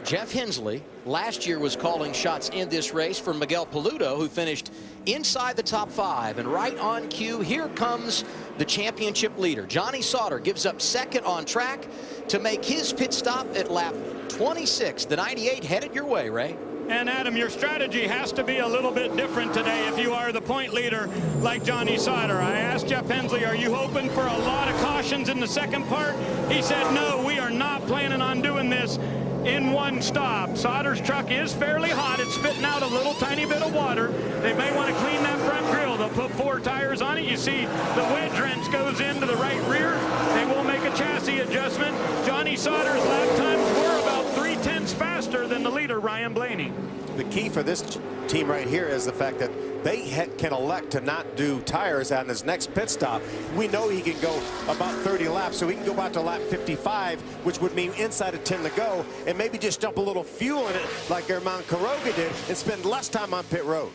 Jeff Hensley last year was calling shots in this race for Miguel Paludo, who finished inside the top 5. And right on cue, here comes the championship leader. Johnny Sauter gives up second on track to make his pit stop at lap 26. The 98 headed your way, Ray. And Adam, your strategy has to be a little bit different today if you are the point leader like Johnny Sauter. I asked Jeff Hensley, are you hoping for a lot of cautions in the second part? He said, no, we are not planning on doing this in one stop. Sauter's truck is fairly hot. It's spitting out a little tiny bit of water. They may want to clean that front grille. They'll put 4 tires on it. You see the wedge wrench goes into the right rear. They will make a chassis adjustment. Johnny Sauter's lap times were about 3/10 faster than the leader, Ryan Blaney. The key for this team right here is the fact that they can elect to not do tires on his next pit stop. We know he can go about 30 laps, so he can go back to lap 55, which would mean inside of 10 to go, and maybe just dump a little fuel in it like Armand Quiroga did and spend less time on pit road.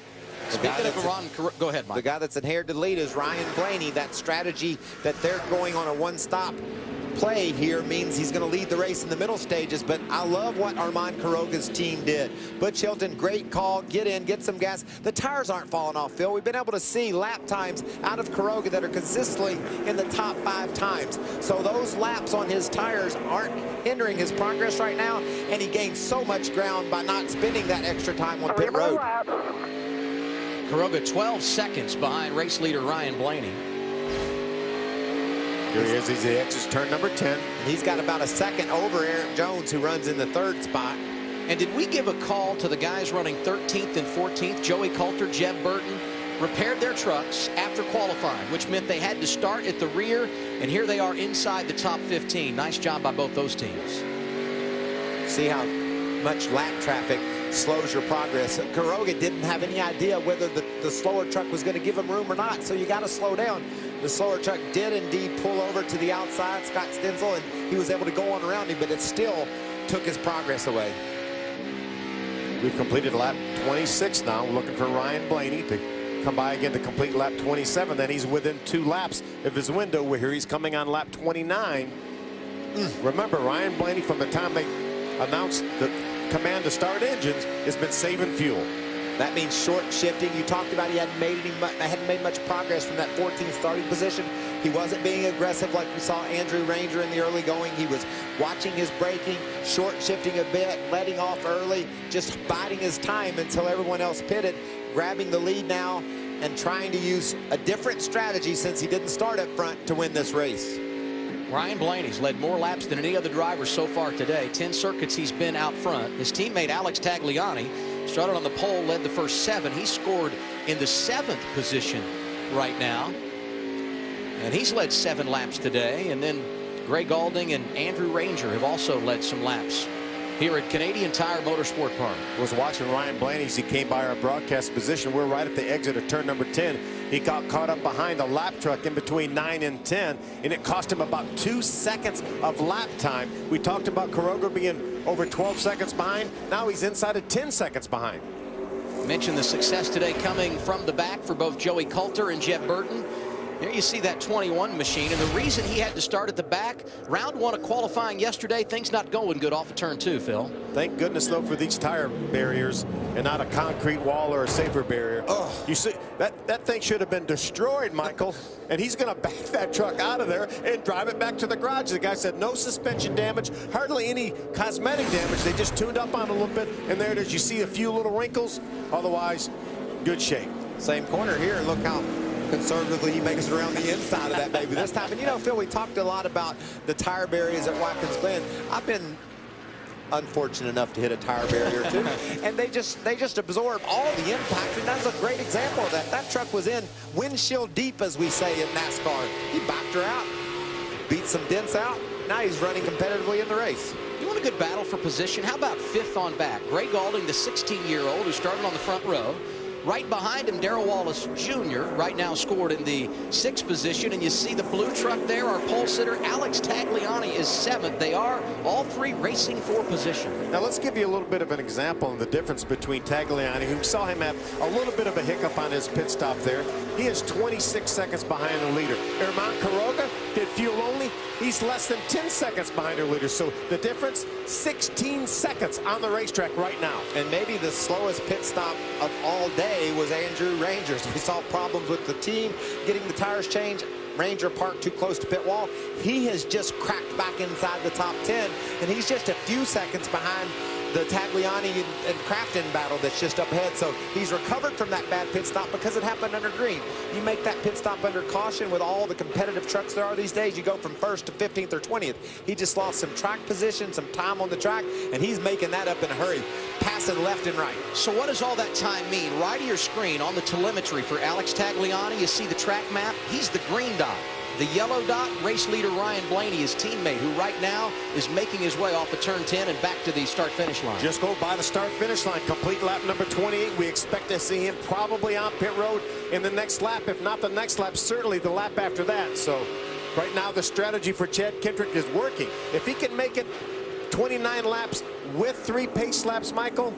Speaking of Armand Quiroga, go ahead, Mike. The guy that's inherited the lead is Ryan Blaney. That strategy that they're going on a one-stop play here means he's going to lead the race in the middle stages, but I love what Armand Quiroga's team did. Butch Hilton, great call. Get in, get some gas. The tires aren't falling off, Phil. We've been able to see lap times out of Quiroga that are consistently in the top 5 times. So those laps on his tires aren't hindering his progress right now, and he gained so much ground by not spending that extra time on pit road. Quiroga 12 seconds behind race leader Ryan Blaney. Here he is. He exits turn number 10. He's got about a second over Eric Jones, who runs in the 3rd spot. And did we give a call to the guys running 13th and 14th? Joey Coulter, Jeb Burton repaired their trucks after qualifying, which meant they had to start at the rear, and here they are inside the top 15. Nice job by both those teams. See how much lap traffic slows your progress. Quiroga didn't have any idea whether the slower truck was going to give him room or not, so you got to slow down. The slower truck did indeed pull over to the outside, Scott Stenzel, and he was able to go on around him, but it still took his progress away. We've completed lap 26 now. We're looking for Ryan Blaney to come by again to complete lap 27. Then he's within 2 laps of his window. Where here he's coming on lap 29. Remember, Ryan Blaney, from the time they announced the command to start engines, has been saving fuel. That means short shifting. You talked about he hadn't made much progress from that 14th starting position. He wasn't being aggressive like we saw Andrew Ranger in the early going. He was watching his braking, short shifting a bit, letting off early, just biding his time until everyone else pitted, grabbing the lead now and trying to use a different strategy since he didn't start up front to win this race. Ryan Blaney's led more laps than any other driver so far today. 10 circuits he's been out front. His teammate Alex Tagliani started on the pole, led the first 7. He scored in the 7th position right now. And he's led 7 laps today. And then Gray Gaulding and Andrew Ranger have also led some laps here at Canadian Tire Motorsport Park. Was watching Ryan Blaney as he came by our broadcast position. We're right at the exit of turn number 10. He got caught up behind a lap truck in between 9 and 10, and it cost him about 2 seconds of lap time. We talked about Quiroga being over 12 seconds behind. Now he's inside of 10 seconds behind. Mentioned the success today coming from the back for both Joey Coulter and Jeb Burton. There you see that 21 machine, and the reason he had to start at the back, round 1 of qualifying yesterday, things not going good off of turn 2, Phil. Thank goodness, though, for these tire barriers and not a concrete wall or a safer barrier. Oh, you see, that thing should have been destroyed, Michael, and he's going to back that truck out of there and drive it back to the garage. The guy said no suspension damage, hardly any cosmetic damage. They just tuned up on it a little bit, and there it is. You see a few little wrinkles, otherwise, good shape. Same corner here. Look how conservatively he makes it around the inside of that baby this time. And you know, Phil, we talked a lot about the tire barriers at Watkins Glen. I've been unfortunate enough to hit a tire barrier too, and they just absorb all the impact, and that's a great example of that. That truck was in windshield deep, as we say in NASCAR. He backed her out, beat some dents out. Now he's running competitively in the race. You want a good battle for position? How about 5th on back? Gray Gaulding, the 16-year-old who started on the front row. Right behind him, Darrell Wallace Jr. right now scored in the 6th position. And you see the blue truck there, our pole sitter, Alex Tagliani, is 7th. They are all 3 racing for position. Now let's give you a little bit of an example of the difference between Tagliani, who saw him have a little bit of a hiccup on his pit stop there. He is 26 seconds behind the leader. Herman Quiroga did fuel only. He's less than 10 seconds behind her leader. So the difference, 16 seconds on the racetrack right now. And maybe the slowest pit stop of all day was Andrew Ranger's. We saw problems with the team getting the tires changed. Ranger parked too close to pit wall. He has just cracked back inside the top 10, and he's just a few seconds behind the Tagliani and Crafton battle that's just up ahead. So he's recovered from that bad pit stop because it happened under green. You make that pit stop under caution with all the competitive trucks there are these days, you go from 1st to 15th or 20th. He just lost some track position, some time on the track, and he's making that up in a hurry, passing left and right. So what does all that time mean? Right of your screen on the telemetry for Alex Tagliani, you see the track map. He's the green dot. The yellow dot, race leader Ryan Blaney, his teammate, who right now is making his way off of turn 10 and back to the start-finish line. Just go by the start-finish line, complete lap number 28. We expect to see him probably on pit road in the next lap. If not the next lap, certainly the lap after that. So right now the strategy for Chad Kendrick is working. If he can make it 29 laps with 3 pace laps, Michael,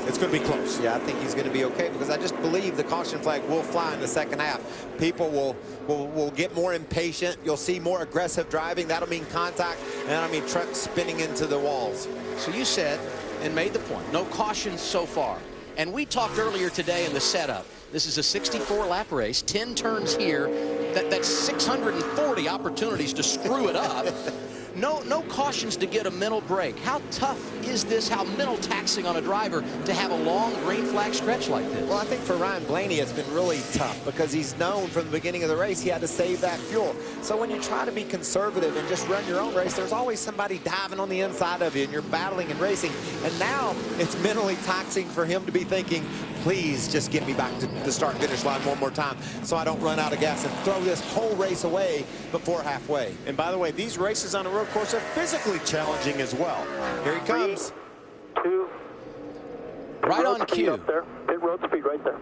it's going to be close. Yeah, I think he's going to be okay, because I just believe the caution flag will fly in the second half. People will get more impatient. You'll see more aggressive driving. That'll mean contact, and that'll mean trucks spinning into the walls. So you said and made the point, no cautions so far. And we talked earlier today in the setup. This is a 64-lap race, 10 turns here. That's 640 opportunities to screw it up. No cautions to get a mental break. How tough is this? How mental taxing on a driver to have a long green flag stretch like this? Well, I think for Ryan Blaney, it's been really tough, because he's known from the beginning of the race he had to save that fuel. So when you try to be conservative and just run your own race, there's always somebody diving on the inside of you, and you're battling and racing. And now it's mentally taxing for him to be thinking, please just get me back to the start-finish line one more time so I don't run out of gas and throw this whole race away before halfway. And by the way, these races on a road course are physically challenging as well. Here he comes. 3, 2. Right on cue. Up there. Pit road speed right there.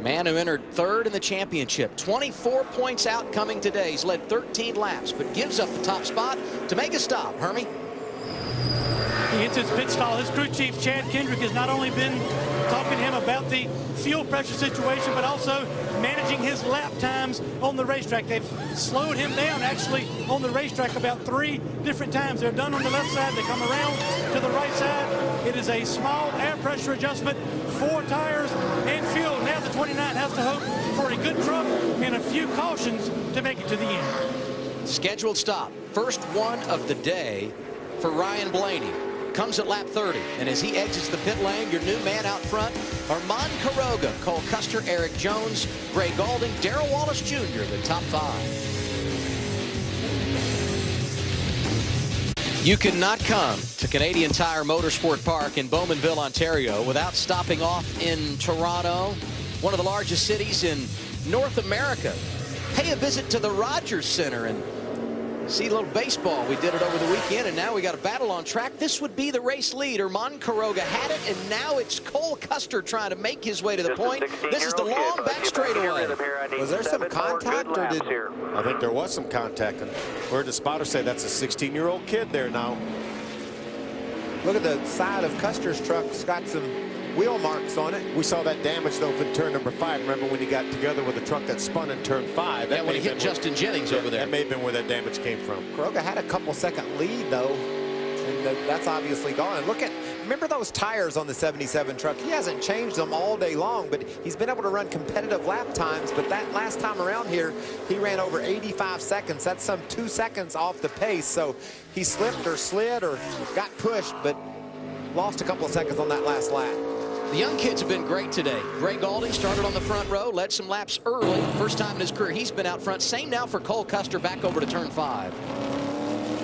Man who entered 3rd in the championship, 24 points out coming today. He's led 13 laps, but gives up the top spot to make a stop. Hermie? He hits his pit stall. His crew chief, Chad Kendrick, has not only been talking to him about the fuel pressure situation, but also managing his lap times on the racetrack. They've slowed him down, actually, on the racetrack about 3 different times. They're done on the left side. They come around to the right side. It is a small air pressure adjustment, 4 tires, and fuel. Now the 29 has to hope for a good truck and a few cautions to make it to the end. Scheduled stop. First one of the day for Ryan Blaney. Comes at lap 30, and as he exits the pit lane, your new man out front, Armand Quiroga, Cole Custer, Eric Jones, Ray Gaulding, Darrell Wallace Jr., the top 5. You cannot come to Canadian Tire Motorsport Park in Bowmanville, Ontario, without stopping off in Toronto, one of the largest cities in North America. Pay a visit to the Rogers Center and see a little baseball. We did it over the weekend, and now we got a battle on track. This would be the race lead. Armand Quiroga had it, and now it's Cole Custer trying to make his way to the point. This is the long back straightaway. Was there some contact, or did... I think there was some contact, and where did the spotter say that's a 16-year-old kid there now? Look at the side of Custer's truck. It's got some wheel marks on it. We saw that damage, though, in turn number 5. Remember when he got together with the truck that spun in turn 5? Yeah, when he hit Justin Jennings over there. That may have been where that damage came from. Quiroga had a couple-second lead, though, and that's obviously gone. And look at, remember those tires on the 77 truck? He hasn't changed them all day long, but he's been able to run competitive lap times. But that last time around here, he ran over 85 seconds. That's some 2 seconds off the pace. So he slipped or slid or got pushed, but lost a couple of seconds on that last lap. The young kids have been great today. Ray Gaulding started on the front row, led some laps early. First time in his career he's been out front. Same now for Cole Custer, back over to turn 5.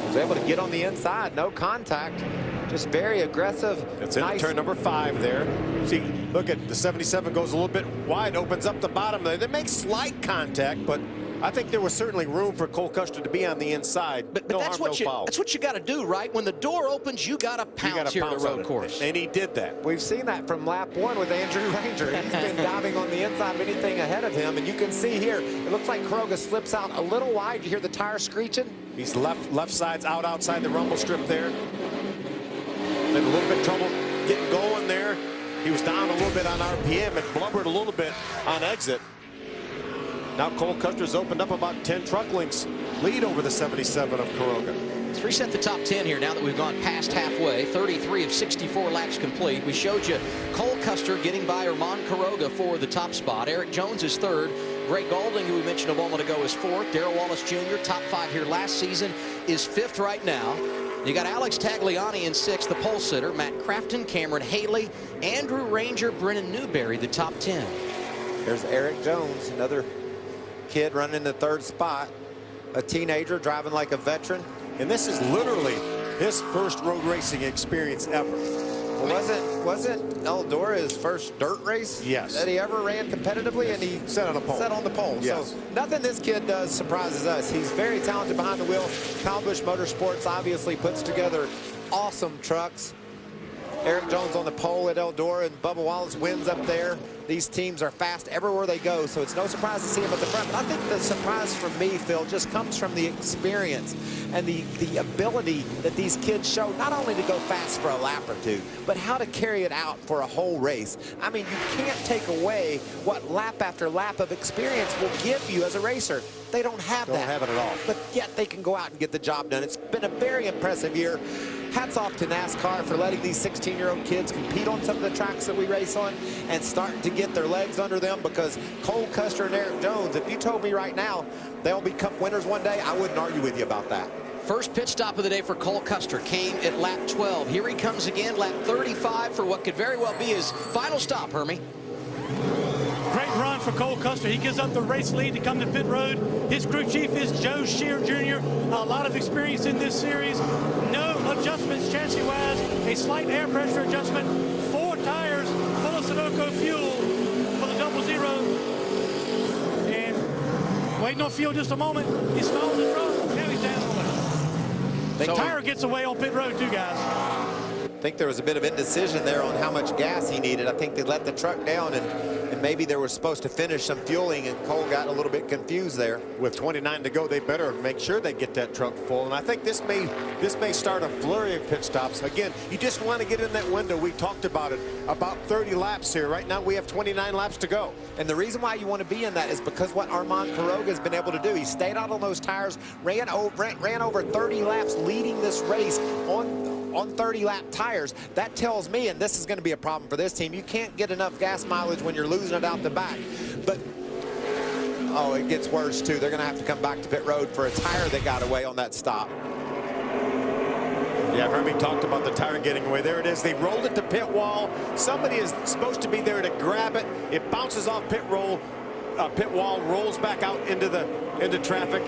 Was able to get on the inside, no contact, just very aggressive. It's in turn number 5 there. See, look at the 77 goes a little bit wide, opens up the bottom there. They make slight contact, but I think there was certainly room for Cole Custer to be on the inside. But no that's harm, what no foul. That's what you got to do, right? When the door opens, you got to pounce here on the road course. And he did that. We've seen that from lap 1 with Andrew Ranger. He's been diving on the inside of anything ahead of him, and you can see here, it looks like Quiroga slips out a little wide. You hear the tire screeching? He's left side's out outside the rumble strip there. Had a little bit trouble getting going there. He was down a little bit on RPM and blubbered a little bit on exit. Now Cole Custer's opened up about 10 truck lengths lead over the 77 of Quiroga. Let's reset the top 10 here now that we've gone past halfway. 33 of 64 laps complete. We showed you Cole Custer getting by Armand Quiroga for the top spot. Eric Jones is 3rd. Ray Gaulding, who we mentioned a moment ago, is 4th. Darrell Wallace Jr., top 5 here last season, is 5th right now. You got Alex Tagliani in 6th, the pole sitter. Matt Crafton, Cameron Haley, Andrew Ranger, Brennan Newberry, the top 10. There's Eric Jones, another kid running in the 3rd spot. A teenager driving like a veteran. And this is literally his first road racing experience ever. Well, wasn't Eldora his first dirt race? Yes. That he ever ran competitively, and he set on a pole. Set on the pole. Yes. So nothing this kid does surprises us. He's very talented behind the wheel. Kyle Busch Motorsports obviously puts together awesome trucks. Eric Jones on the pole at Eldora, and Bubba Wallace wins up there. These teams are fast everywhere they go, so it's no surprise to see him at the front. But I think the surprise for me, Phil, just comes from the experience and the ability that these kids show, not only to go fast for a lap or two, but how to carry it out for a whole race. I mean, you can't take away what lap after lap of experience will give you as a racer. They don't have that. Don't have it at all. But yet they can go out and get the job done. It's been a very impressive year. Hats off to NASCAR for letting these 16-year-old kids compete on some of the tracks that we race on and starting to get their legs under them, because Cole Custer and Eric Jones, if you told me right now they'll be Cup winners one day, I wouldn't argue with you about that. First pit stop of the day for Cole Custer came at lap 12. Here he comes again, lap 35 for what could very well be his final stop, Hermie. Great run for Cole Custer. He gives up the race lead to come to pit road. His crew chief is Joe Shear Jr. A lot of experience in this series. No adjustments chassis-wise. A slight air pressure adjustment. 4 tires full of Sunoco fuel for the 00. And waiting on fuel just a moment. He stalls his truck. Now he's down the way. The tire gets away on pit road too, guys. I think there was a bit of indecision there on how much gas he needed. I think they let the truck down, and and maybe they were supposed to finish some fueling, and Cole got a little bit confused there. With 29 to go, they better make sure they get that truck full. And I think this may start a flurry of pit stops. Again, you just want to get in that window. We talked about it, about 30 laps here. Right now we have 29 laps to go. And the reason why you want to be in that is because what Armand Quiroga has been able to do. He stayed out on those tires, ran over 30 laps leading this race on 30-lap tires. That tells me, and this is going to be a problem for this team, you can't get enough gas mileage when you're losing it out the back. But oh, it gets worse too. They're going to have to come back to pit road for a tire that got away on that stop. Yeah, Hermie talked about the tire getting away. There it is. They rolled it to pit wall. Somebody is supposed to be there to grab it. It bounces off pit wall, rolls back out into traffic.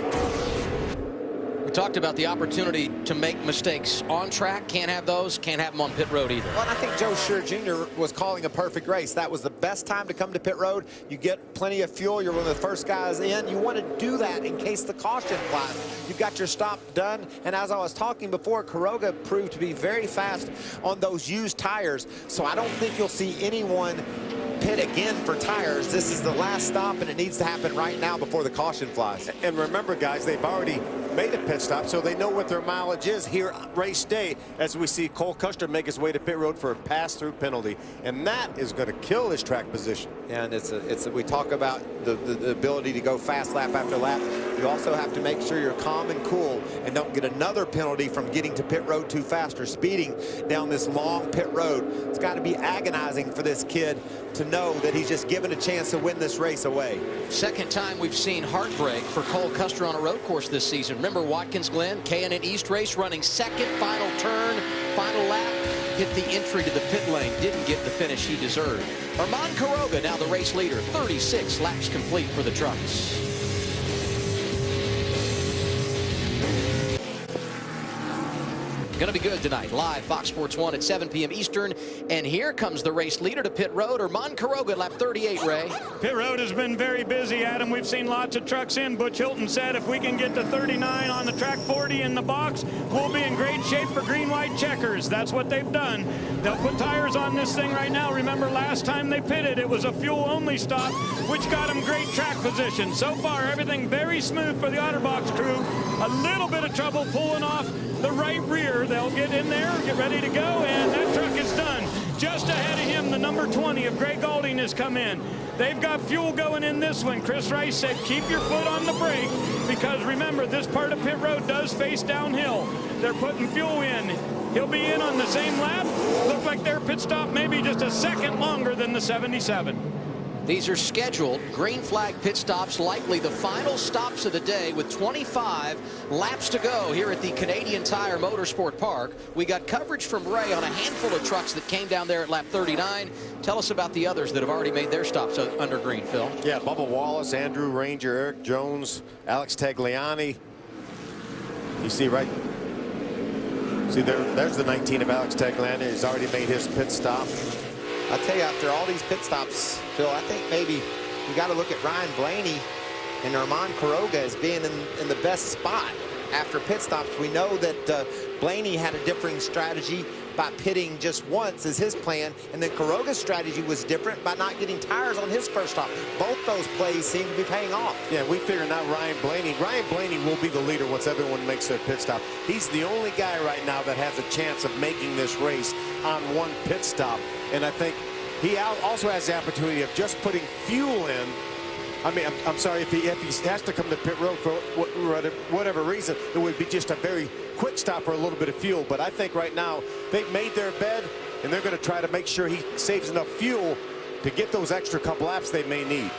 We talked about the opportunity to make mistakes on track. Can't have those. Can't have them on pit road either. Well, and I think Joe Scheer Jr. was calling a perfect race. That was the best time to come to pit road. You get plenty of fuel. You're one of the first guys in. You want to do that in case the caution flies. You've got your stop done. And as I was talking before, Quiroga proved to be very fast on those used tires. So I don't think you'll see anyone pit again for tires. This is the last stop, and it needs to happen right now before the caution flies. And remember, guys, they've already made a pit stop, so they know what their mileage is here race day, as we see Cole Custer make his way to pit road for a pass-through penalty, and that is going to kill his track position. And we talk about the ability to go fast lap after lap. You also have to make sure you're calm and cool and don't get another penalty from getting to pit road too fast or speeding down this long pit road. It's got to be agonizing for this kid to know that he's just given a chance to win this race away. Second time we've seen heartbreak for Cole Custer on a road course this season. Remember Watkins Glen, K&N East race, running second, final turn, final lap, hit the entry to the pit lane, didn't get the finish he deserved. Armand Quiroga now the race leader, 36 laps complete for the trucks. Going to be good tonight. Live Fox Sports 1 at 7 p.m. Eastern. And here comes the race leader to pit road, Armand Quiroga, lap 38, Ray. Pit road has been very busy, Adam. We've seen lots of trucks in. Butch Hilton said if we can get to 39 on the track, 40 in the box, we'll be in great shape for green-white checkers. That's what they've done. They'll put tires on this thing right now. Remember last time they pitted, it was a fuel-only stop, which got them great track position. So far, everything very smooth for the Otterbox crew. A little bit of trouble pulling off the right rear. They'll get in there, get ready to go, and that truck is done. Just ahead of him, the number 20 of Greg Galding has come in. They've got fuel going in this one. Chris Rice said keep your foot on the brake, because remember, this part of pit road does face downhill. They're putting fuel in. He'll be in on the same lap. Look like their pit stop maybe just a second longer than the 77. These are scheduled green flag pit stops, likely the final stops of the day, with 25 laps to go here at the Canadian Tire Motorsport Park. We got coverage from Ray on a handful of trucks that came down there at lap 39. Tell us about the others that have already made their stops under green, Phil. Yeah, Bubba Wallace, Andrew Ranger, Eric Jones, Alex Tagliani. You see right, there's the 19 of Alex Tagliani. He's already made his pit stop. I'll tell you, after all these pit stops, Phil, I think maybe you got to look at Ryan Blaney and Armand Quiroga as being in the best spot after pit stops. We know that Blaney had a differing strategy by pitting just once as his plan, and then Quiroga's strategy was different by not getting tires on his first stop. Both those plays seem to be paying off. Yeah, we figure now Ryan Blaney will be the leader once everyone makes their pit stop. He's the only guy right now that has a chance of making this race on one pit stop. And I think he also has the opportunity of just putting fuel in. I mean, I'm sorry, if he has to come to pit road for whatever reason, it would be just a very quick stop for a little bit of fuel. But I think right now they've made their bed, and they're going to try to make sure he saves enough fuel to get those extra couple laps they may need.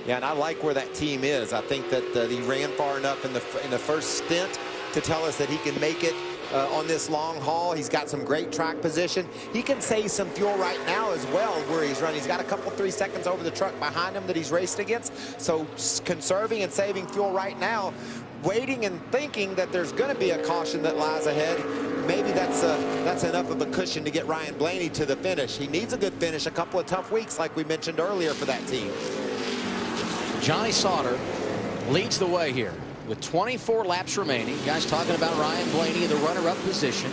Yeah, and I like where that team is. I think that he ran far enough in the first stint to tell us that he can make it on this long haul. He's got some great track position. He can save some fuel right now as well where he's running. He's got a couple 3 seconds over the truck behind him that he's raced against. So conserving and saving fuel right now, waiting and thinking that there's going to be a caution that lies ahead. Maybe that's enough of a cushion to get Ryan Blaney to the finish. He needs a good finish, a couple of tough weeks like we mentioned earlier for that team. Johnny Sauter leads the way here with 24 laps remaining. Guys talking about Ryan Blaney in the runner-up position.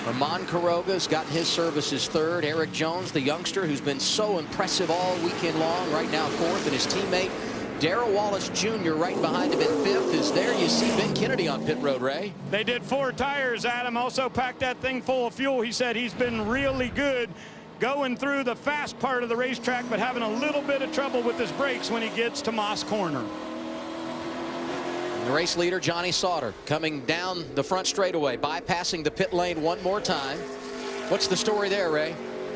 Armand Carroga's gotten his services third. Eric Jones, the youngster who's been so impressive all weekend long, right now fourth, and his teammate Darrell Wallace Jr. right behind him in fifth is there. You see Ben Kennedy on pit road, Ray. They did 4 tires, Adam. Also packed that thing full of fuel. He said he's been really good going through the fast part of the racetrack, but having a little bit of trouble with his brakes when he gets to Moss Corner. The race leader, Johnny Sauter, coming down the front straightaway, bypassing the pit lane one more time. What's the story there, Ray?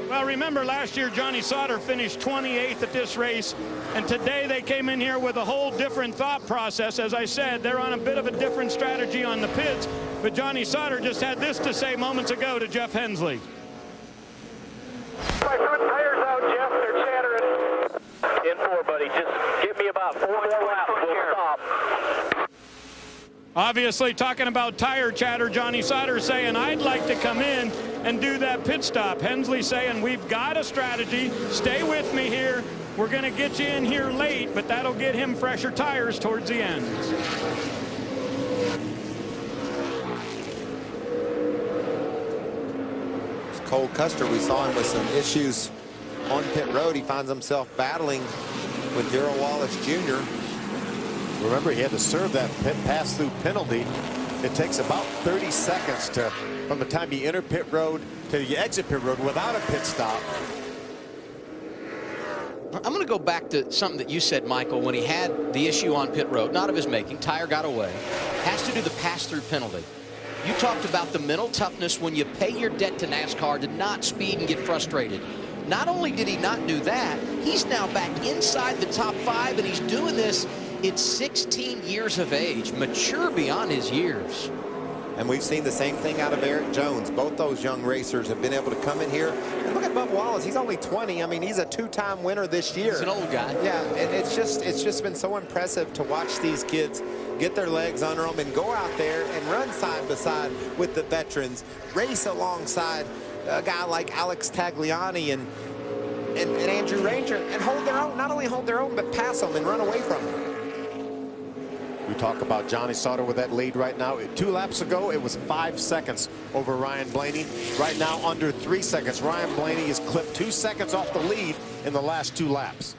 Well, remember last year Johnny Sauter finished 28th at this race, and today they came in here with a whole different thought process. As I said, they're on a bit of a different strategy on the pits, but Johnny Sauter just had this to say moments ago to Jeff Hensley. My front tires out, Jeff. They're chattering. In 4, buddy. Just give me about 4 more laps. We'll stop. Obviously, talking about tire chatter, Johnny Sauter saying, I'd like to come in and do that pit stop. Hensley saying, we've got a strategy. Stay with me here. We're going to get you in here late, but that'll get him fresher tires towards the end. Cole Custer, we saw him with some issues on pit road. He finds himself battling with Darrell Wallace Jr. Remember, he had to serve that pit pass-through penalty. It takes about 30 seconds from the time you enter pit road to you exit pit road without a pit stop. I'm going to go back to something that you said, Michael, when he had the issue on pit road, not of his making. Tire got away. Has to do the pass-through penalty. You talked about the mental toughness when you pay your debt to NASCAR to not speed and get frustrated. Not only did he not do that, he's now back inside the top 5, and he's doing this at 16 years of age, mature beyond his years. And we've seen the same thing out of Eric Jones. Both those young racers have been able to come in here. And look at Bubba Wallace. He's only 20. I mean, he's a 2-time winner this year. He's an old guy. Yeah, and it's just been so impressive to watch these kids get their legs under them and go out there and run side by side with the veterans, race alongside a guy like Alex Tagliani and Andrew Ranger, and hold their own. Not only hold their own, but pass them and run away from them. We talk about Johnny Sauter with that lead right now. 2 laps ago, it was 5 seconds over Ryan Blaney. Right now, under 3 seconds. Ryan Blaney has clipped 2 seconds off the lead in the last 2 laps.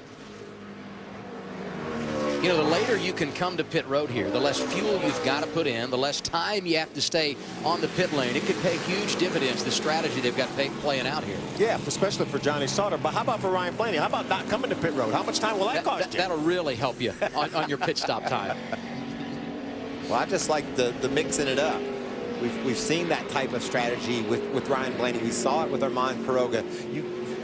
You know, the later you can come to pit road here, the less fuel you've got to put in, the less time you have to stay on the pit lane. It could pay huge dividends, the strategy they've got playing out here. Yeah, especially for Johnny Sauter. But how about for Ryan Blaney? How about not coming to pit road? How much time will that cost you? That'll really help you on your pit stop time. Well, I just like the mixing it up. We've seen that type of strategy with Ryan Blaney. We saw it with Armand Carroga.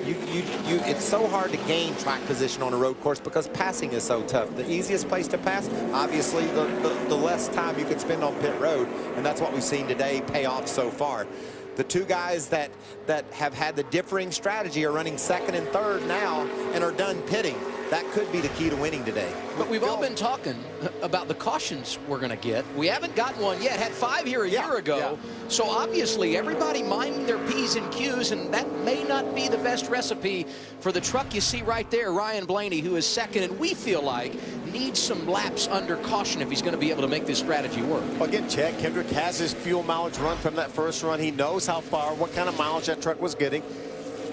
It's so hard to gain track position on a road course because passing is so tough. The easiest place to pass, obviously, the less time you can spend on pit road, and that's what we've seen today pay off so far. The 2 guys that have had the differing strategy are running 2nd and 3rd now and are done pitting. That could be the key to winning today. But we've all been talking about the cautions we're going to get. We haven't gotten one yet. Had 5 here a year ago. Yeah. So obviously everybody minding their P's and Q's, and that may not be the best recipe for the truck you see right there, Ryan Blaney, who is 2nd, and we feel like needs some laps under caution if he's going to be able to make this strategy work. Again, Chad Kendrick has his fuel mileage run from that first run. He knows how far, what kind of mileage that truck was getting.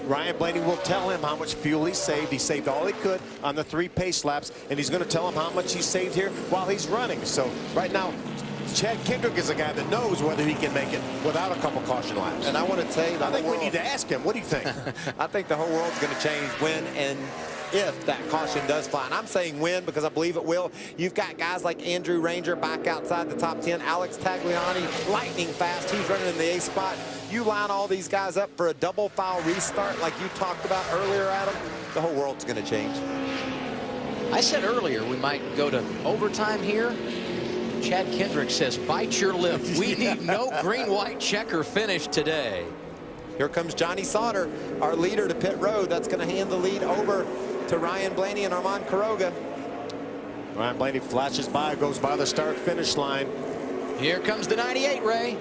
Ryan Blaney will tell him how much fuel he saved. He saved all he could on the 3 pace laps, and he's going to tell him how much he saved here while he's running. So right now, Chad Kendrick is a guy that knows whether he can make it without a couple caution laps. And I want to tell you, I think we need to ask him. What do you think? I think the whole world's going to change when and if that caution does fly. And I'm saying when because I believe it will. You've got guys like Andrew Ranger back outside the top 10. Alex Tagliani, lightning fast. He's running in the A spot. You line all these guys up for a double file restart like you talked about earlier, Adam, the whole world's going to change. I said earlier we might go to overtime here. Chad Kendrick says, bite your lip. We need no green-white checker finish today. Here comes Johnny Sauter, our leader to pit road. That's going to hand the lead over to Ryan Blaney and Armand Carroga. Ryan Blaney flashes by, goes by the start-finish line. Here comes the 98, Ray.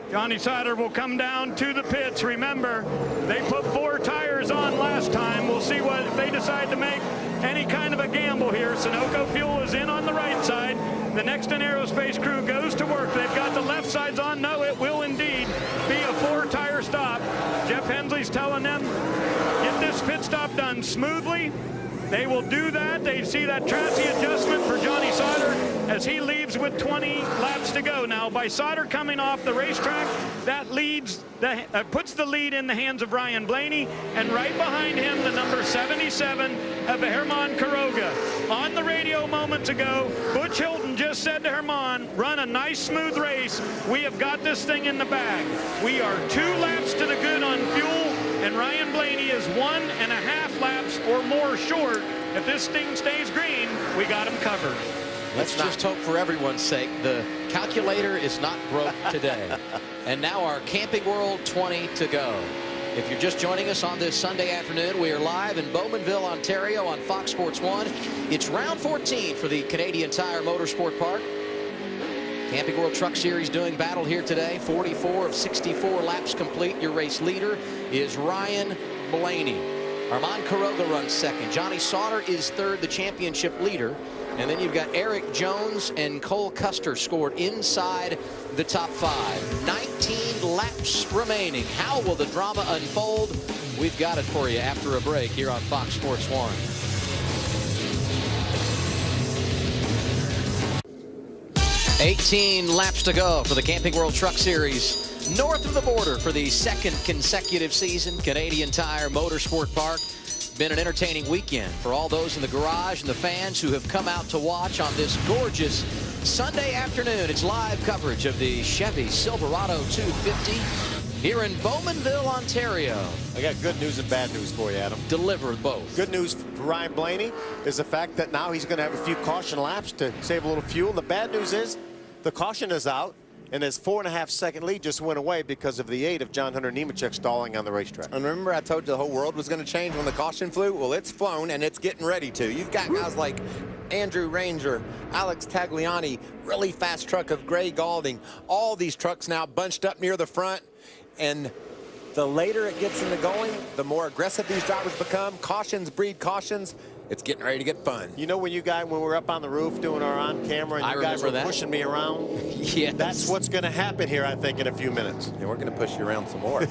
Johnny Sauter will come down to the pits. Remember, they put 4 tires on last time. We'll see what if they decide to make any kind of a gamble here. Sunoco Fuel is in on the right side. The Nexton Aerospace crew goes to work. They've got the left sides on. No, it will indeed be a 4-tire Jeff Hensley's telling them, get this pit stop done smoothly. They will do that. They see that chassis adjustment for Johnny Sauter as he leaves with 20 laps to go. Now, by Sauter coming off the racetrack, that puts the lead in the hands of Ryan Blaney, and right behind him, the number 77 of Herman Quiroga. On the radio moments ago, Butch Hilton just said to Herman, run a nice smooth race. We have got this thing in the bag. We are 2 laps to the good on fuel, and Ryan Blaney is 1.5 laps or more short. If this thing stays green, we got him covered. Let's just hope for everyone's sake the calculator is not broke today. And now our Camping World 20 to go. If you're just joining us on this Sunday afternoon, we are live in Bowmanville, Ontario on Fox Sports 1. It's round 14 for the Canadian Tire Motorsport Park. Camping World Truck Series doing battle here today. 44 of 64 laps complete. Your race leader is Ryan Blaney. Herman Quiroga runs second. Johnny Sauter is third, the championship leader. And then you've got Eric Jones and Cole Custer scored inside the top 5. 19 laps remaining. How will the drama unfold? We've got it for you after a break here on Fox Sports 1. $18 laps to go for the Camping World Truck Series. North of the border for the second consecutive season. Canadian Tire Motorsport Park. Been an entertaining weekend for all those in the garage and the fans who have come out to watch on this gorgeous Sunday afternoon. It's live coverage of the Chevy Silverado 250 here in Bowmanville, Ontario. I got good news and bad news for you, Adam. Deliver both. Good news for Ryan Blaney is the fact that now he's going to have a few caution laps to save a little fuel. The bad news is the caution is out, and his 4.5-second lead just went away because of the 8 of John Hunter Nemechek stalling on the racetrack. And remember, I told you the whole world was going to change when the caution flew? Well, it's flown, and it's getting ready to. You've got guys like Andrew Ranger, Alex Tagliani, really fast truck of Gray Galding. All these trucks now bunched up near the front. And the later it gets into going, the more aggressive these drivers become. Cautions breed cautions. It's getting ready to get fun. You know when when we were up on the roof doing our on-camera and you guys were pushing me around? Yes. That's what's going to happen here, I think, in a few minutes. And we're going to push you around some more.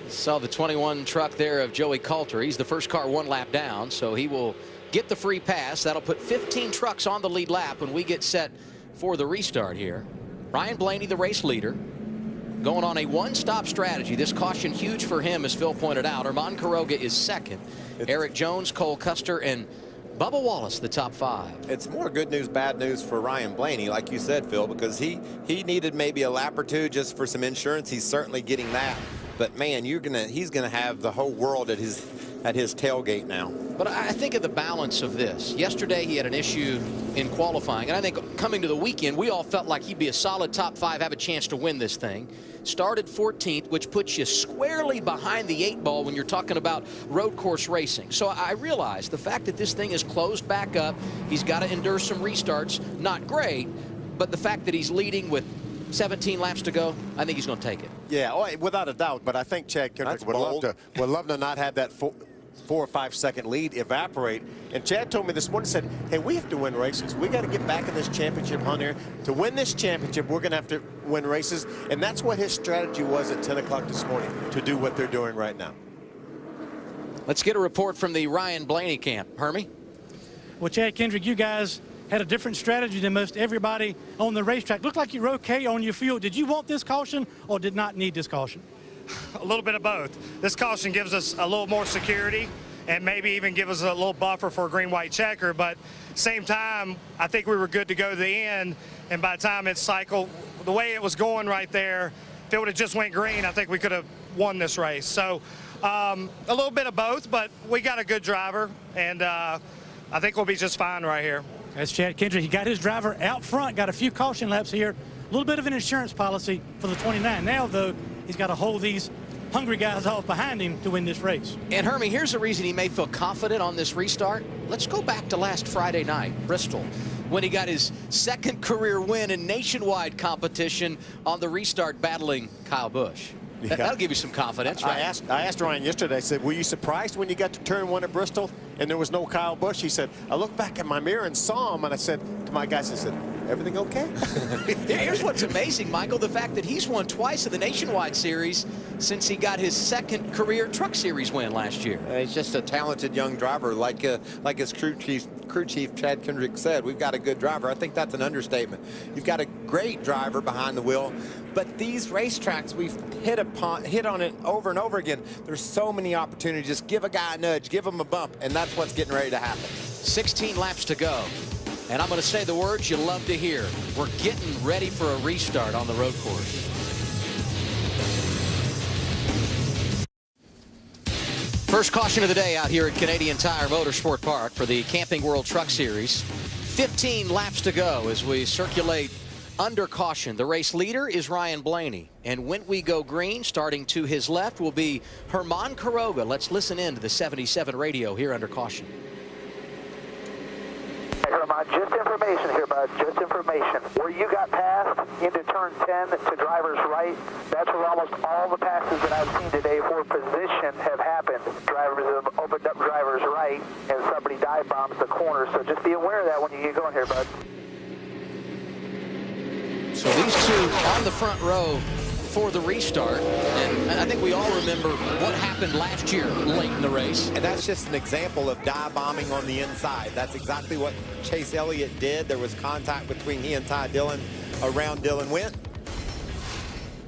Saw the 21 truck there of Joey Coulter. He's the first car 1 lap down, so he will get the free pass. That'll put 15 trucks on the lead lap when we get set for the restart here. Ryan Blaney, the race leader, going on a one-stop strategy. This caution huge for him, as Phil pointed out. Herman Quiroga is second. Eric Jones, Cole Custer, and Bubba Wallace, the top 5. It's more good news, bad news for Ryan Blaney, like you said, Phil, because he needed maybe a lap or 2 just for some insurance. He's certainly getting that. But man, he's gonna have the whole world at his tailgate now. But I think of the balance of this. Yesterday he had an issue in qualifying, and I think coming to the weekend we all felt like he'd be a solid top 5, have a chance to win this thing. Started 14th, which puts you squarely behind the 8 ball when you're talking about road course racing. So I realize the fact that this thing is closed back up, he's got to endure some restarts, not great, but the fact that he's leading with 17 laps to go, I think he's going to take it. Yeah, without a doubt. But I think Chad Kendrick would love to not have that 4 or 5 second lead evaporate. And Chad told me this morning, said, hey, we have to win races. We got to get back in this championship hunt here. To win this championship, we're going to have to win races. And that's what his strategy was at 10 o'clock this morning, to do what they're doing right now. Let's get a report from the Ryan Blaney camp. Hermie? Well, Chad Kendrick, you guys had a different strategy than most everybody on the racetrack. Looked like you were okay on your fuel. Did you want this caution or did not need this caution? A little bit of both. This caution gives us a little more security and maybe even give us a little buffer for a green-white checker, but same time, I think we were good to go to the end, and by the time it cycled, the way it was going right there, if it would have just went green, I think we could have won this race. So a little bit of both, but we got a good driver, and I think we'll be just fine right here. That's Chad Kendrick. He got his driver out front, got a few caution laps here, a little bit of an insurance policy for the 29. Now, though, he's got to hold these hungry guys off behind him to win this race. And Hermie, here's the reason he may feel confident on this restart. Let's go back to last Friday night, Bristol, when he got his second career win in nationwide competition on the restart, battling Kyle Busch. Yeah. That'll give you some confidence, right? I asked Ryan yesterday, I said, were you surprised when you got to turn 1 at Bristol and there was no Kyle Busch? He said, I looked back in my mirror and saw him, and I said to my guys, I said, everything okay? Here's what's amazing, Michael, the fact that he's won twice in the Nationwide Series since he got his second career Truck Series win last year. He's just a talented young driver, like his crew chief Chad Kendrick said. We've got a good driver. I think that's an understatement. You've got a great driver behind the wheel, but these racetracks, we've hit on it over and over again. There's so many opportunities. Just give a guy a nudge, give him a bump, and that's what's getting ready to happen. 16 laps to go. And I'm going to say the words you love to hear. We're getting ready for a restart on the road course. First caution of the day out here at Canadian Tire Motorsport Park for the Camping World Truck Series. 15 laps to go as we circulate under caution. The race leader is Ryan Blaney. And when we go green, starting to his left, will be Herman Quiroga. Let's listen in to the 77 radio here under caution. Herman, just information here, bud, just information. Where you got passed into turn 10 to driver's right, that's where almost all the passes that I've seen today for position have happened. Drivers have opened up driver's right, and somebody dive bombs the corner, so just be aware of that when you get going here, bud. So these two on the front row for the restart, and I think we all remember what happened last year late in the race. And that's just an example of dive bombing on the inside. That's exactly what Chase Elliott did. There was contact between he and Ty Dillon around Dillon went.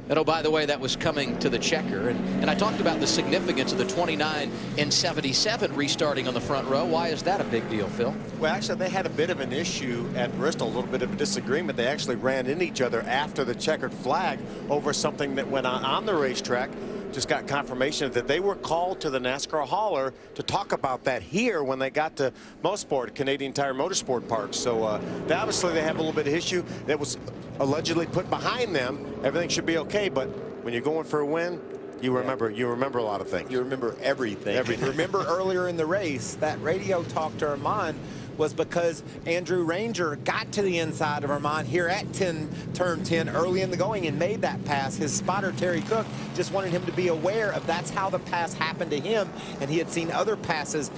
And oh, by the way, that was coming to the checker. And I talked about the significance of the 29 and 77 restarting on the front row. Why is that a big deal, Phil? Well, actually, they had a bit of an issue at Bristol, a little bit of a disagreement. They actually ran into each other after the checkered flag over something that went on the racetrack. Just got confirmation that they were called to the NASCAR hauler to talk about that here when they got to Mosport, Canadian Tire Motorsport Park. So obviously they have a little bit of issue that was allegedly put behind them. Everything should be okay, but when you're going for a win, you remember a lot of things. You remember everything. Remember earlier in the race, that radio talk to Herman was because Andrew Ranger got to the inside of Herman here at turn 10 early in the going and made that pass. His spotter, Terry Cook, just wanted him to be aware of that's how the pass happened to him, and he had seen other passes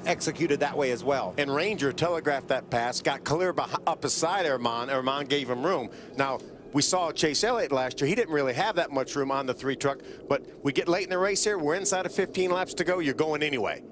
executed that way as well. And Ranger telegraphed that pass, got clear up beside Herman. Herman gave him room. Now, we saw Chase Elliott last year. He didn't really have that much room on the 3 truck, but we get late in the race here. We're inside of 15 laps to go. You're going anyway.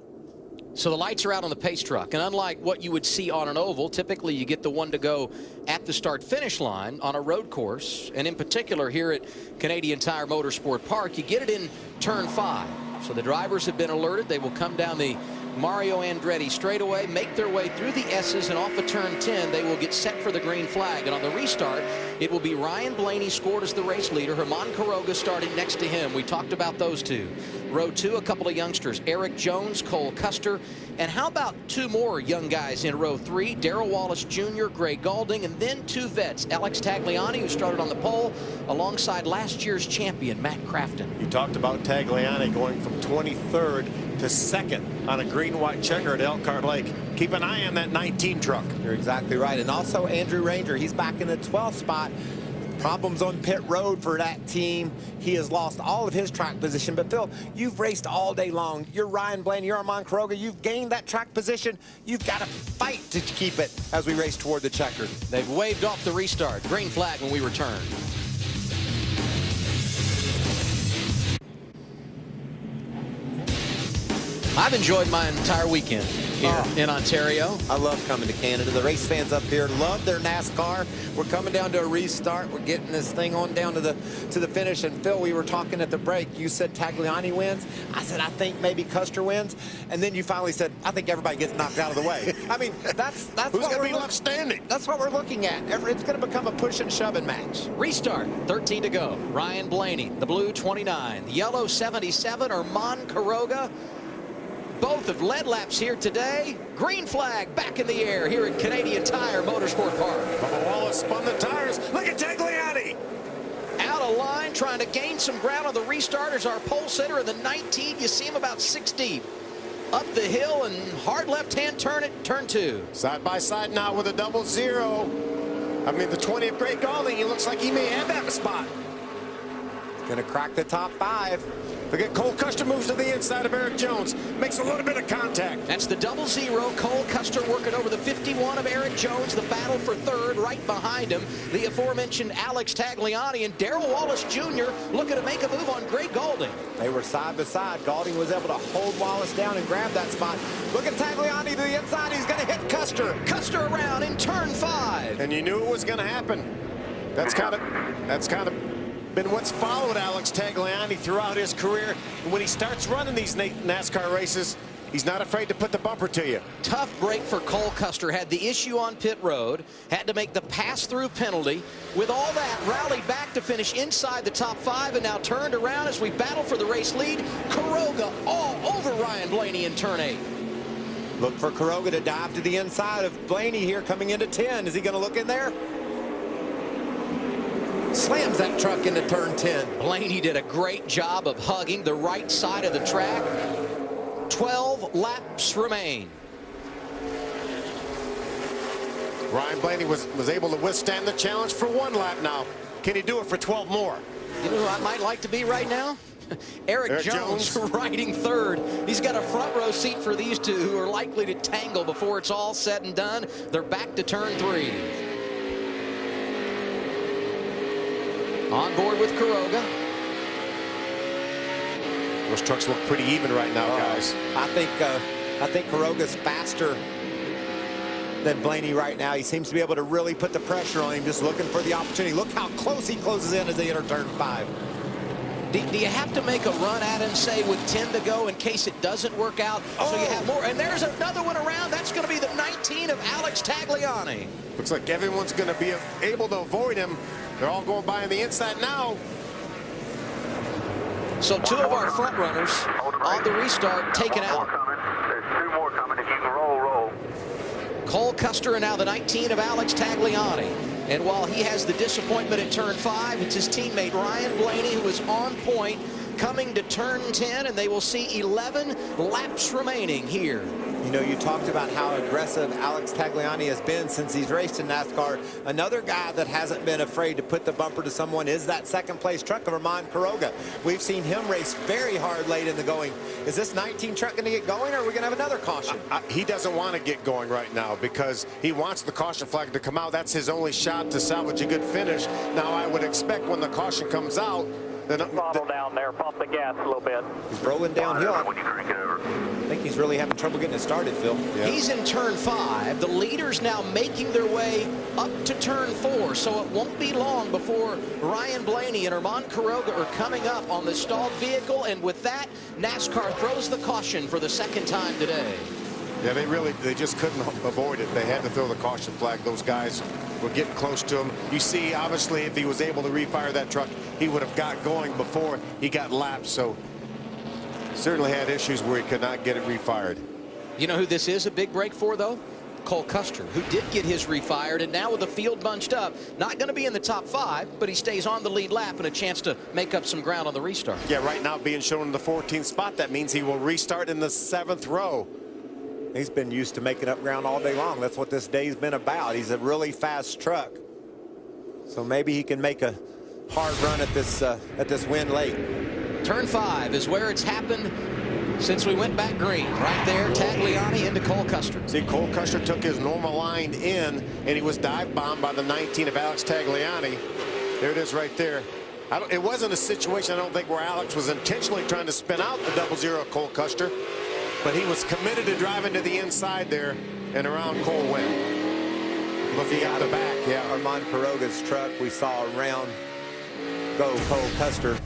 So the lights are out on the pace truck, and unlike what you would see on an oval, typically you get the one to go at the start-finish line on a road course, and in particular here at Canadian Tire Motorsport Park, you get it in turn 5. So the drivers have been alerted. They will come down the Mario Andretti straightaway, make their way through the S's, and off of turn 10, they will get set for the green flag. And on the restart, it will be Ryan Blaney scored as the race leader, Herman Quiroga starting next to him. We talked about those two. Row 2, a couple of youngsters, Eric Jones, Cole Custer, and how about 2 more young guys in row 3, Darrell Wallace Jr., Gray Gaulding, and then 2 vets, Alex Tagliani, who started on the pole, alongside last year's champion, Matt Crafton. You talked about Tagliani going from 23rd to 2nd on a green-white checker at Elkhart Lake. Keep an eye on that 19 truck. You're exactly right. And also Andrew Ranger, he's back in the 12th spot. Problems on pit road for that team. He has lost all of his track position. But Phil, you've raced all day long. You're Ryan Blaney, you're Herman Quiroga. You've gained that track position. You've got to fight to keep it as we race toward the checkered. They've waved off the restart. Green flag when we return. I've enjoyed my entire weekend here in Ontario. I love coming to Canada. The race fans up here love their NASCAR. We're coming down to a restart. We're getting this thing on down to the finish. And Phil, we were talking at the break. You said Tagliani wins. I said, I think maybe Custer wins. And then you finally said, I think everybody gets knocked out of the way. I mean, that's who's going to be left standing. That's what we're looking at. It's going to become a push and shoving match. Restart, 13 to go. Ryan Blaney, the blue 29, the yellow 77, Herman Quiroga. Both have led laps here today. Green flag back in the air here at Canadian Tire Motorsport Park. Bubba Wallace spun the tires. Look at Tagliani. Out of line, trying to gain some ground on the restart is our pole sitter in the 19. You see him about 6 deep. Up the hill and hard left-hand turn at turn 2. Side by side now with a 00. I mean, the 20 of Gray Gaulding, he looks like he may have that spot. Gonna crack the top 5. Look at Cole Custer moves to the inside of Eric Jones. Makes a little bit of contact. That's the 0-0. Cole Custer working over the 51 of Eric Jones. The battle for third right behind him. The aforementioned Alex Tagliani and Darrell Wallace Jr. looking to make a move on Greg Gaulding. They were side by side. Gaulding was able to hold Wallace down and grab that spot. Look at Tagliani to the inside. He's going to hit Custer. Custer around in turn 5. And you knew it was going to happen. That's kind of been what's followed Alex Tagliani throughout his career. And when he starts running these NASCAR races, he's not afraid to put the bumper to you. Tough break for Cole Custer. Had the issue on pit road. Had to make the pass-through penalty. With all that, rallied back to finish inside the top 5 and now turned around as we battle for the race lead. Quiroga all over Ryan Blaney in turn 8. Look for Quiroga to dive to the inside of Blaney here coming into 10. Is he going to look in there? Slams that truck into turn 10. Blaney did a great job of hugging the right side of the track. 12 laps remain. Ryan Blaney was able to withstand the challenge for 1 lap now. Can he do it for 12 more? You know who I might like to be right now? Eric Jones riding third. He's got a front row seat for these two who are likely to tangle before it's all said and done. They're back to turn 3. On board with Quiroga. Those trucks look pretty even right now, guys. I think Quiroga's faster than Blaney right now. He seems to be able to really put the pressure on him, just looking for the opportunity. Look how close he closes in as they enter turn 5. Do you have to make a run at him, say, with 10 to go in case it doesn't work out? So you have more. And there's another one around. That's going to be the 19 of Alex Tagliani. Looks like everyone's going to be able to avoid him. They're all going by on the inside now. So 2 of our front runners on the restart taken out. There's 2 more coming. If you can roll. Cole Custer and now the 19 of Alex Tagliani. And while he has the disappointment at turn 5, it's his teammate Ryan Blaney who is on point coming to turn 10, and they will see 11 laps remaining here. You know, you talked about how aggressive Alex Tagliani has been since he's raced in NASCAR. Another guy that hasn't been afraid to put the bumper to someone is that second-place truck of Armand Quiroga. We've seen him race very hard late in the going. Is this 19 truck going to get going, or are we going to have another caution? He doesn't want to get going right now because he wants the caution flag to come out. That's his only shot to salvage a good finish. Now, I would expect when the caution comes out, Throttle down there, pump the gas a little bit. He's rolling downhill. When you crank it over. I think he's really having trouble getting it started, Phil. Yeah. He's in turn 5. The leaders now making their way up to turn 4. So it won't be long before Ryan Blaney and Armand Quiroga are coming up on the stalled vehicle. And with that, NASCAR throws the caution for the second time today. Yeah, they just couldn't avoid it. They had to throw the caution flag. Those guys were getting close to him. You see, obviously, if he was able to refire that truck, he would have got going before he got lapped. So certainly had issues where he could not get it refired. You know who this is a big break for, though? Cole Custer, who did get his refired, and now with the field bunched up, not going to be in the top 5, but he stays on the lead lap and a chance to make up some ground on the restart. Yeah, right now being shown in the 14th spot, that means he will restart in the 7th row. He's been used to making up ground all day long. That's what this day's been about. He's a really fast truck. So maybe he can make a hard run at this win late. Turn 5 is where it's happened since we went back green. Right there, Tagliani into Cole Custer. See, Cole Custer took his normal line in, and he was dive bombed by the 19 of Alex Tagliani. There it is right there. It wasn't a situation, I don't think, where Alex was intentionally trying to spin out the 0-0 Cole Custer. But he was committed to driving to the inside there, and around Cole went. Looking out the back, yeah. Armand Quiroga's truck, we saw around go Cole Custer.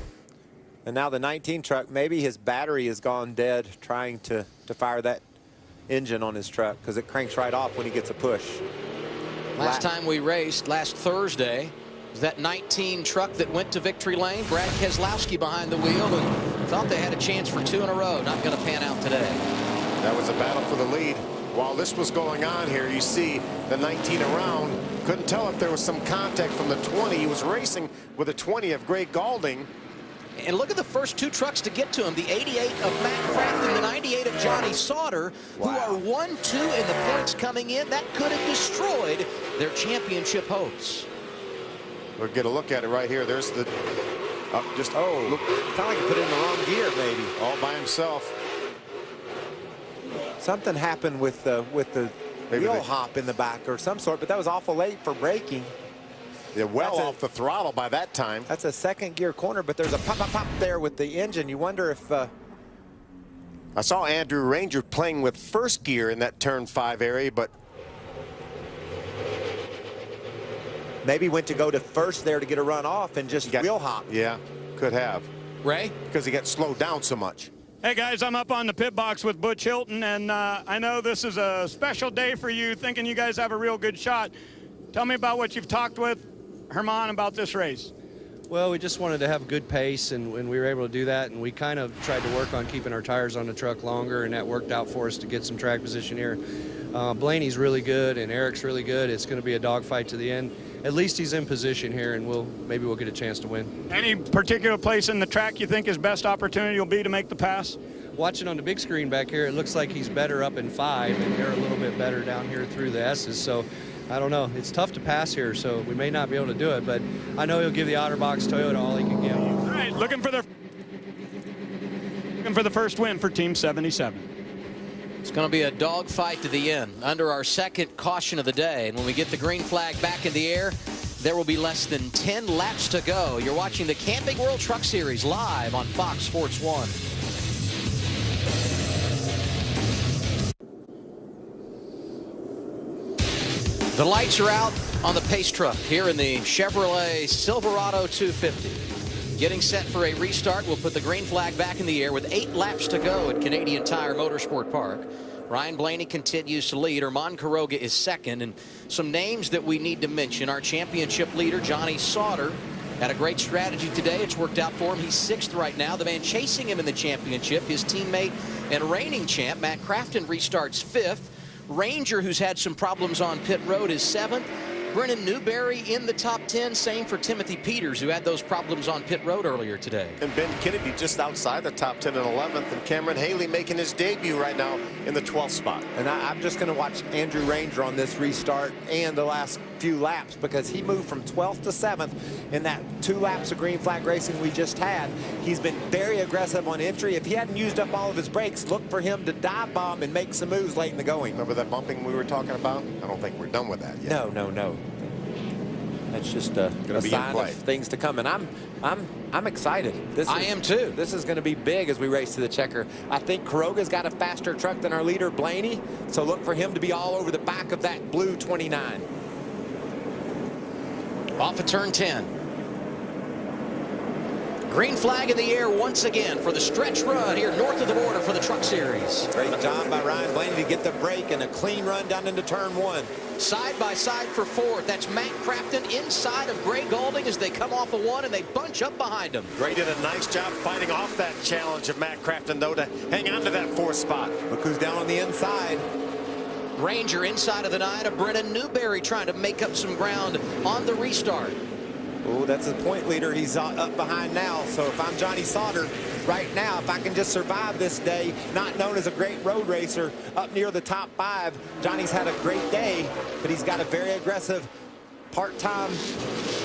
And now the 19 truck, maybe his battery has gone dead trying to fire that engine on his truck because it cranks right off when he gets a push. Last time we raced, last Thursday, was that 19 truck that went to victory lane. Brad Keselowski behind the wheel and thought they had a chance for 2 in a row. Not going to pan out today. That was a battle for the lead. While this was going on here, you see the 19 around. Couldn't tell if there was some contact from the 20. He was racing with a 20 of Greg Gaulding. And look at the first 2 trucks to get to him. The 88 of Matt Craft and the 98 of Johnny Sauter, who are 1-2 in the points coming in. That could have destroyed their championship hopes. We'll get a look at it right here. There's the Just Oh, kind of like he put it in the wrong gear, maybe. all by himself. Something happened with the Maybe wheel they- hop in the back or some sort, but that was awful late for braking. They're well That's off the throttle by that time. That's a second gear corner, but there's a pop, pop, pop there with the engine. You wonder if I saw Andrew Ranger playing with first gear in that turn 5 area, but maybe went to go to first there to get a run off and just wheel hop. Yeah, could have. Ray? Because he got slowed down so much. Hey guys, I'm up on the pit box with Butch Hilton, and I know this is a special day for you, thinking you guys have a real good shot. Tell me about what you've talked with Herman about this race. Well, we just wanted to have a good pace, and we were able to do that, and we kind of tried to work on keeping our tires on the truck longer, and that worked out for us to get some track position here. Blaney's really good, and Eric's really good. It's going to be a dogfight to the end. At least he's in position here, and maybe we'll get a chance to win. Any particular place in the track you think his best opportunity will be to make the pass? Watching on the big screen back here, it looks like he's better up in 5, and they're a little bit better down here through the S's. So I don't know. It's tough to pass here, so we may not be able to do it, but I know he'll give the Otterbox Toyota all he can give. All right, looking for the first win for Team 77. It's going to be a dogfight to the end under our second caution of the day. And when we get the green flag back in the air, there will be less than 10 laps to go. You're watching the Camping World Truck Series live on Fox Sports 1. The lights are out on the pace truck here in the Chevrolet Silverado 250. Getting set for a restart. We'll put the green flag back in the air with 8 laps to go at Canadian Tire Motorsport Park. Ryan Blaney continues to lead. Herman Quiroga is second. And some names that we need to mention. Our championship leader, Johnny Sauter, had a great strategy today. It's worked out for him. He's 6th right now. The man chasing him in the championship, his teammate and reigning champ, Matt Crafton, restarts 5th. Ranger, who's had some problems on pit road, is 7th. Brennan Newberry in the top 10. Same for Timothy Peters, who had those problems on pit road earlier today. And Ben Kennedy just outside the top 10 and 11th. And Cameron Haley making his debut right now in the 12th spot. And I'm just going to watch Andrew Ranger on this restart and the last few laps, because he moved from 12th to 7th in that 2 laps of green flag racing we just had. He's been very aggressive on entry. If he hadn't used up all of his brakes, look for him to dive bomb and make some moves late in the going. Remember that bumping we were talking about? I don't think we're done with that yet. No, no, no. That's just a sign of things to come, and I'm excited. I am too. This is going to be big as we race to the checker. I think Quiroga's got a faster truck than our leader Blaney, so look for him to be all over the back of that blue 29. Off of turn 10. Green flag in the air once again for the stretch run here north of the border for the Truck Series. Great job by Ryan Blaney to get the break and a clean run down into turn 1. Side by side for 4th. That's Matt Crafton inside of Gray Goulding as they come off of 1 and they bunch up behind him. Gray did a nice job fighting off that challenge of Matt Crafton, though, to hang on to that 4th spot. Look who's down on the inside. Ranger inside of the 9 of Brennan Newberry trying to make up some ground on the restart. Oh, that's the point leader. He's up behind now. So if I'm Johnny Sauter right now, if I can just survive this day, not known as a great road racer, up near the top 5, Johnny's had a great day, but he's got a very aggressive part-time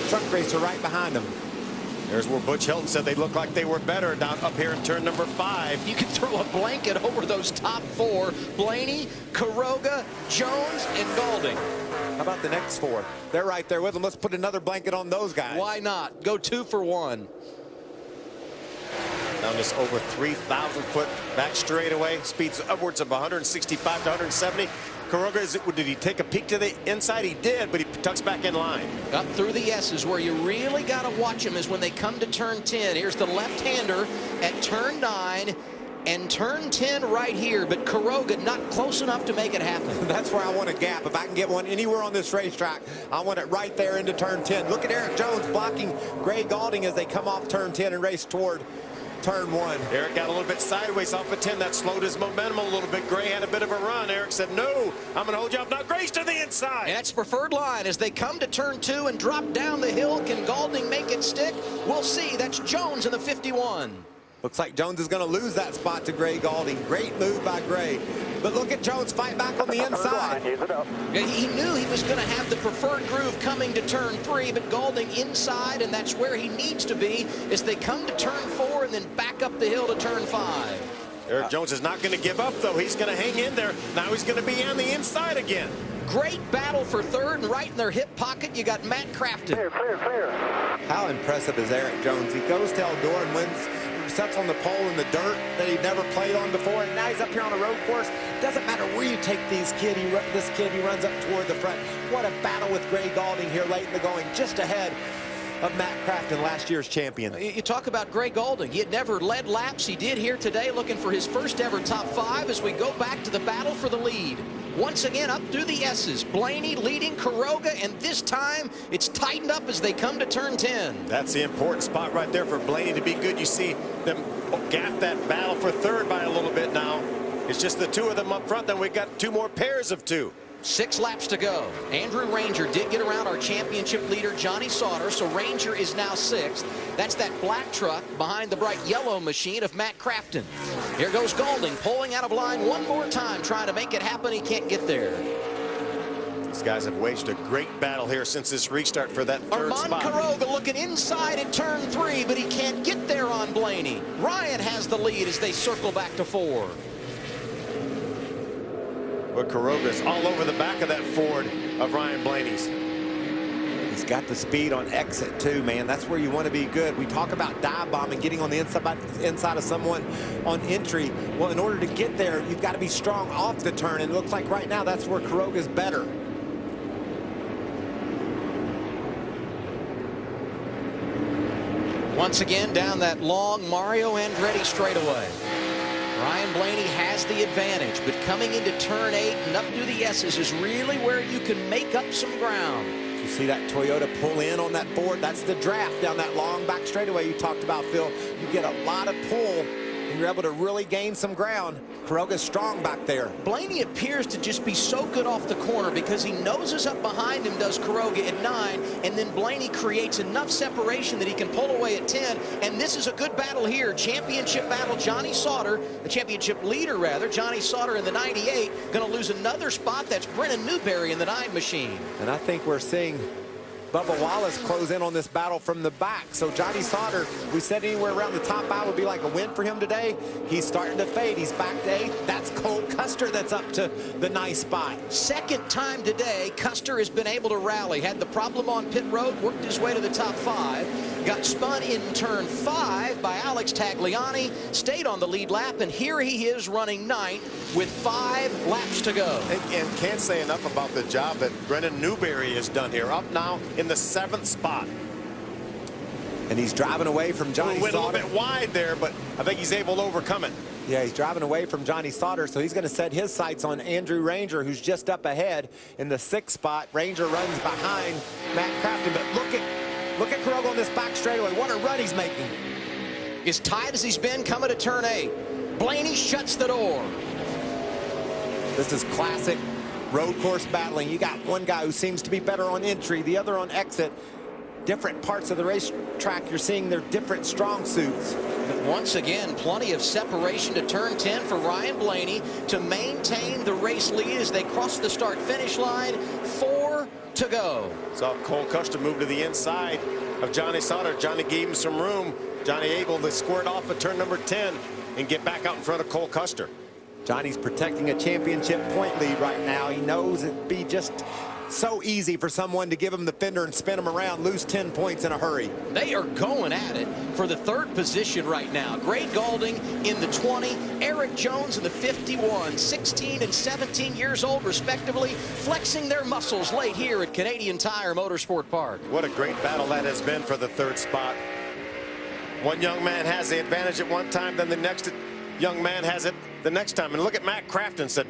truck racer right behind him. There's where Butch Hilton said they looked like they were better down up here in turn number 5. You can throw a blanket over those top 4. Blaney, Quiroga, Jones, and Goulding. How about the next 4? They're right there with them. Let's put another blanket on those guys. Why not? Go 2 for 1. Down this over 3,000 foot back straightaway. Speeds upwards of 165 to 170. Quiroga, did he take a peek to the inside? He did, but he tucks back in line. Up through the S's. Where you really got to watch him is when they come to turn 10. Here's the left-hander at turn 9 and turn 10 right here, but Quiroga not close enough to make it happen. That's where I want a gap. If I can get one anywhere on this racetrack, I want it right there into turn 10. Look at Eric Jones blocking Gray Goulding as they come off turn 10 and race toward turn 1. Eric got a little bit sideways off of 10. That slowed his momentum a little bit. Gray had a bit of a run. Eric said, no, I'm going to hold you off. Now Gray's to the inside. And that's preferred line as they come to turn 2 and drop down the hill. Can Goulding make it stick? We'll see. That's Jones in the 51. Looks like Jones is going to lose that spot to Gray Galding. Great move by Gray. But look at Jones fight back on the inside. He knew he was going to have the preferred groove coming to turn 3, but Galding inside, and that's where he needs to be as they come to turn 4 and then back up the hill to turn 5. Eric Jones is not going to give up, though. He's going to hang in there. Now he's going to be on the inside again. Great battle for third, and right in their hip pocket, you got Matt Crafton. Clear. How impressive is Eric Jones? He goes to Eldora and wins, sets on the pole in the dirt that he'd never played on before, and now he's up here on a road course. Doesn't matter where you take this kid, he runs up toward the front. What a battle with Gray Galding here late in the going, just ahead of Matt Crafton, last year's champion. You talk about Gray Galding. He had never led laps. He did here today, looking for his first ever top 5 as we go back to the battle for the lead. Once again, up through the S's. Blaney leading Quiroga, and this time it's tightened up as they come to turn 10. That's the important spot right there for Blaney to be good. You see them gap that battle for third by a little bit now. It's just the 2 of them up front. Then we got 2 more pairs of 2. 6 laps to go. Andrew Ranger did get around our championship leader, Johnny Sauter, so Ranger is now 6th. That's that black truck behind the bright yellow machine of Matt Crafton. Here goes Galding, pulling out of line one more time, trying to make it happen. He can't get there. These guys have waged a great battle here since this restart for that third spot. Quiroga looking inside at turn 3, but he can't get there on Blaney. Ryan has the lead as they circle back to 4. But Quiroga's all over the back of that Ford of Ryan Blaney's. He's got the speed on exit too, man. That's where you want to be good. We talk about dive bombing, getting on the inside of someone on entry. Well, in order to get there, you've got to be strong off the turn, and it looks like right now that's where Quiroga's better. Once again, down that long Mario Andretti straightaway. Ryan Blaney has the advantage, but coming into turn 8 and up through the S's is really where you can make up some ground. You see that Toyota pull in on that Ford? That's the draft down that long back straightaway you talked about, Phil. You get a lot of pull, and you're able to really gain some ground. Quiroga's strong back there. Blaney appears to just be so good off the corner because he noses up behind him, does Quiroga at 9, and then Blaney creates enough separation that he can pull away at 10, and this is a good battle here. Championship battle, Johnny Sauter, the championship leader rather, Johnny Sauter in the 98, going to lose another spot. That's Brennan Newberry in the 9 machine. And I think we're seeing Bubba Wallace close in on this battle from the back. So Johnny Sauter, we said anywhere around the top 5 would be like a win for him today. He's starting to fade. He's back to 8th. That's Cole Custer that's up to the nice spot. Second time today, Custer has been able to rally. Had the problem on pit road, worked his way to the top 5. Got spun in turn 5 by Alex Tagliani. Stayed on the lead lap, and here he is running 9th with 5 laps to go. And can't say enough about the job that Brennan Newberry has done here. Up now in the 7th spot. And he's driving away from Johnny Went a Sauter. little bit wide there, but I think he's able to overcome it. Yeah, he's driving away from Johnny Sauter, so he's going to set his sights on Andrew Ranger, who's just up ahead in the 6th spot. Ranger runs behind Matt Crafton, but look at Quiroga on this back straightaway. What a run he's making. As tight as he's been coming to turn 8. Blaney shuts the door. This is classic road course battling. You got one guy who seems to be better on entry, the other on exit. Different parts of the racetrack, you're seeing their different strong suits. But once again, plenty of separation to turn 10 for Ryan Blaney to maintain the race lead as they cross the start-finish line. 4 to go. Saw Cole Custer move to the inside of Johnny Sauter. Johnny gave him some room. Johnny able to squirt off at turn number 10 and get back out in front of Cole Custer. Johnny's protecting a championship point lead right now. He knows it'd be just so easy for someone to give him the fender and spin him around, lose 10 points in a hurry. They are going at it for the 3rd position right now. Gray Galding in the 20, Eric Jones in the 51, 16 and 17 years old respectively, flexing their muscles late here at Canadian Tire Motorsport Park. What a great battle that has been for the 3rd spot. One young man has the advantage at one time, then the next young man has it the next time. And look at Matt Crafton, said,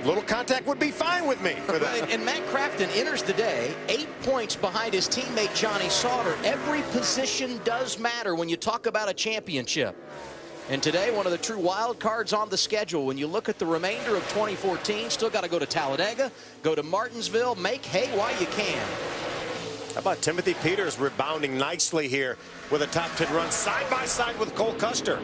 little contact would be fine with me for that. And Matt Crafton enters the day 8 points behind his teammate Johnny Sauter. Every position does matter when you talk about a championship. And today, one of the true wild cards on the schedule. When you look at the remainder of 2014, still got to go to Talladega, go to Martinsville, make hay while you can. How about Timothy Peters rebounding nicely here with a top 10 run side by side with Cole Custer.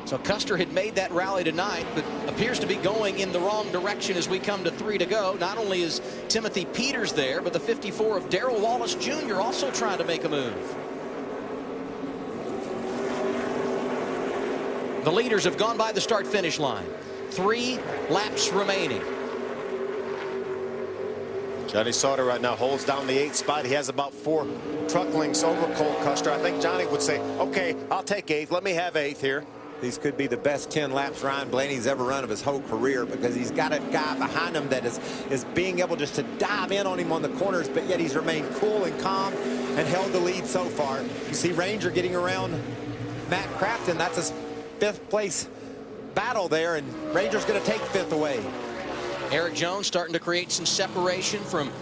So Custer had made that rally tonight, but appears to be going in the wrong direction as we come to 3 to go. Not only is Timothy Peters there, but the 54 of Darrell Wallace Jr. also trying to make a move. The leaders have gone by the start-finish line. 3 laps remaining. Johnny Sauter right now holds down the 8th spot. He has about 4 truck lengths over Cole Custer. I think Johnny would say, okay, I'll take 8th. Let me have 8th here. These could be the best 10 laps Ryan Blaney's ever run of his whole career, because he's got a guy behind him that is being able just to dive in on him on the corners, but yet he's remained cool and calm and held the lead so far. You see Ranger getting around Matt Crafton. That's his 5th place battle there, and Ranger's going to take 5th away. Eric Jones starting to create some separation from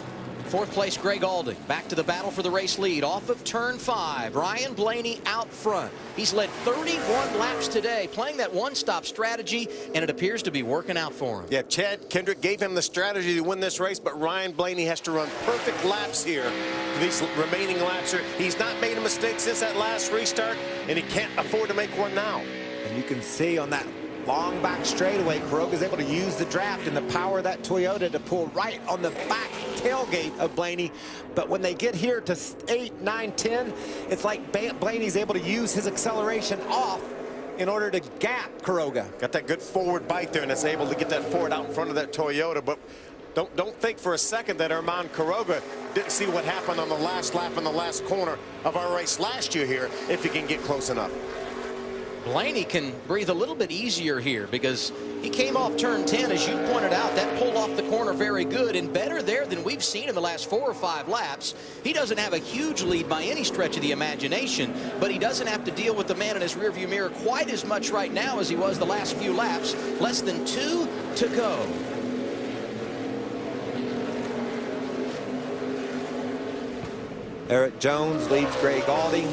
4th place Greg Alding. Back to the battle for the race lead off of turn 5. Ryan Blaney out front. He's led 31 laps today, playing that one-stop strategy, and it appears to be working out for him. Yeah, Chad Kendrick gave him the strategy to win this race, but Ryan Blaney has to run perfect laps here for these remaining laps here. He's not made a mistake since that last restart, and he can't afford to make one now. And you can see on that long back straightaway, Kuroga's able to use the draft and the power of that Toyota to pull right on the back tailgate of Blaney. But when they get here to 8, 9, 10, it's like Blaney's able to use his acceleration off in order to gap Kuroga. Got that good forward bite there, and it's able to get that forward out in front of that Toyota. But don't think for a second that Armand Kuroga didn't see what happened on the last lap in the last corner of our race last year here, if he can get close enough. Blaney can breathe a little bit easier here because he came off turn 10, as you pointed out. That pull off the corner very good and better there than we've seen in the last 4 or 5 laps. He doesn't have a huge lead by any stretch of the imagination, but he doesn't have to deal with the man in his rearview mirror quite as much right now as he was the last few laps. Less than 2 to go. Eric Jones leads Greg Alding.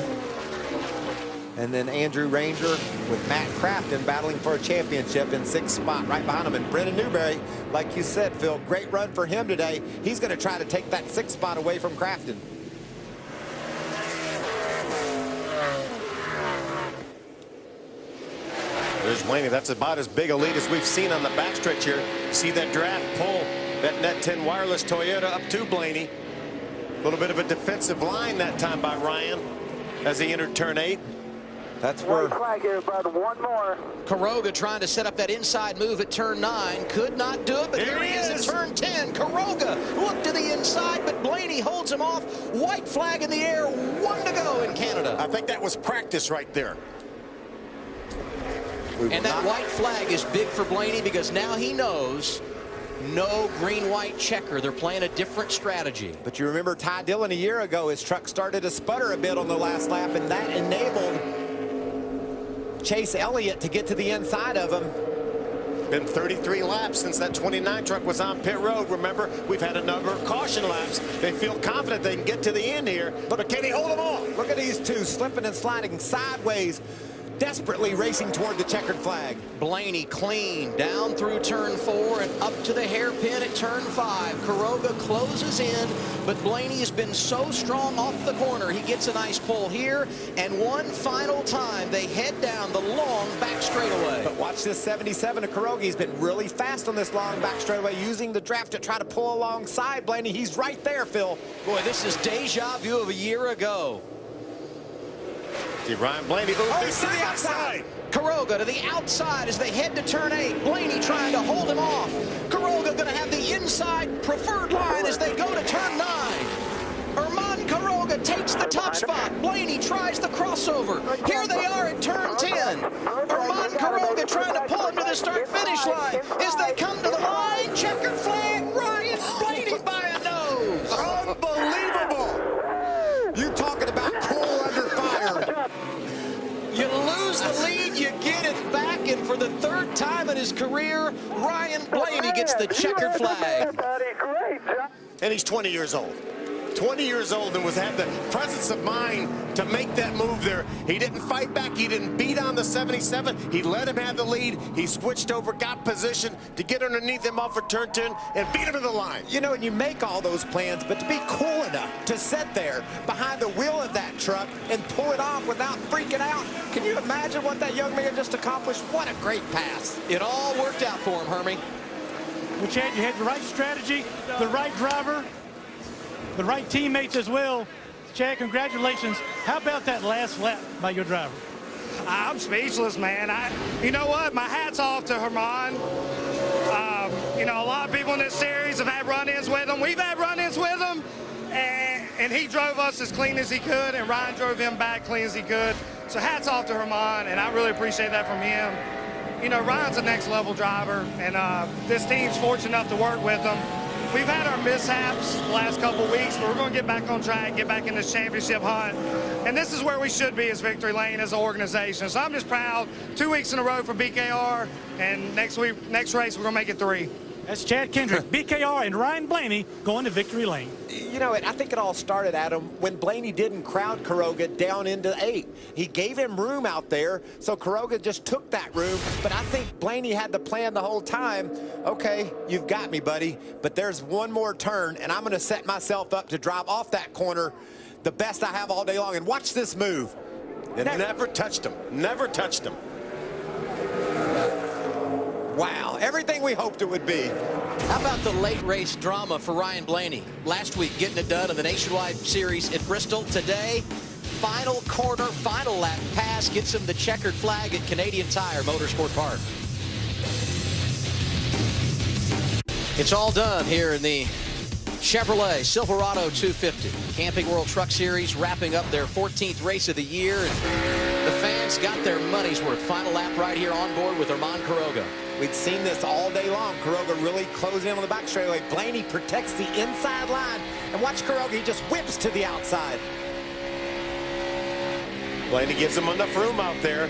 And then Andrew Ranger with Matt Crafton battling for a championship in 6th spot right behind him. And Brendan Newberry, like you said, Phil, great run for him today. He's going to try to take that 6th spot away from Crafton. There's Blaney. That's about as big a lead as we've seen on the backstretch here. See that draft pull that Net 10 wireless Toyota up to Blaney. A little bit of a defensive line that time by Ryan as he entered turn 8. That's where flag here, bud. One more. Kuroga trying to set up that inside move at turn 9. Could not do it, but here he is at turn 10. Kuroga looked to the inside, but Blaney holds him off. White flag in the air. 1 to go in Canada. I think that was practice right there. And that white flag is big for Blaney because now he knows no green-white checker. They're playing a different strategy. But you remember Ty Dillon a year ago, his truck started to sputter a bit on the last lap, and that enabled Chase Elliott to get to the inside of him. Been 33 laps since that 29 truck was on pit road. Remember, we've had a number of caution laps. They feel confident they can get to the end here, but can he hold them off? Look at these two slipping and sliding sideways, desperately racing toward the checkered flag. Blaney clean down through turn 4 and up to the hairpin at turn 5. Kuroga closes in, but Blaney has been so strong off the corner. He gets a nice pull here, and one final time they head down the long back straightaway. But watch this 77 of Kuroga. He's been really fast on this long back straightaway, using the draft to try to pull alongside Blaney. He's right there, Phil. Boy, this is deja vu of a year ago. See Ryan Blaney to the outside. Kuroga to the outside as they head to turn 8. Blaney trying to hold him off. Kuroga going to have the inside preferred line as they go to turn 9. Armand Kuroga takes the top spot. Blaney tries the crossover. Here they are at turn 10. Armand Kuroga trying to pull him to the start-finish line. As they come to the line, checkered flag, Ryan Blaney by a nose. Unbelievable. You talking about cool under fire. You lose the lead, you get it back, and for the 3rd time in his career, Ryan Blaney gets the checkered flag. And he's 20 years old. 20 years old and had the presence of mind to make that move there. He didn't fight back. He didn't beat on the 77. He let him have the lead. He switched over, got position to get underneath him off of turn 10 and beat him to the line. You know, and you make all those plans, but to be cool enough to sit there behind the wheel of that truck and pull it off without freaking out. Can you imagine what that young man just accomplished? What a great pass. It all worked out for him, Hermie. Well, Chad, you had the right strategy, the right driver, the right teammates as well. Chad, congratulations. How about that last lap by your driver? I'm speechless, man. You know what? My hat's off to Herman. You know, a lot of people in this series have had run-ins with him. We've had run-ins with him, and he drove us as clean as he could, and Ryan drove him back clean as he could. So hats off to Herman, and I really appreciate that from him. You know, Ryan's a next-level driver, and this team's fortunate enough to work with him. We've had our mishaps the last couple of weeks, but we're going to get back on track, get back in this championship hunt. And this is where we should be as Victory Lane as an organization. So I'm just proud. 2 weeks in a row for BKR, and next race we're going to make it 3. That's Chad Kendrick, BKR, and Ryan Blaney going to Victory Lane. You know, I think it all started, Adam, when Blaney didn't crowd Quiroga down into 8. He gave him room out there, so Quiroga just took that room. But I think Blaney had the plan the whole time. Okay, you've got me, buddy, but there's one more turn, and I'm going to set myself up to drive off that corner the best I have all day long. And watch this move. It never touched him. Never touched him. Wow, everything we hoped it would be. How about the late race drama for Ryan Blaney? Last week, getting it done in the Nationwide Series at Bristol. Today, final corner, final lap pass gets him the checkered flag at Canadian Tire Motorsport Park. It's all done here in the Chevrolet Silverado 250. Camping World Truck Series wrapping up their 14th race of the year. And the fans got their money's worth. Final lap right here on board with Herman Quiroga. We'd seen this all day long. Quiroga really closing in on the back straightaway. Blaney protects the inside line. And watch Quiroga, he just whips to the outside. Blaney gives him enough room out there.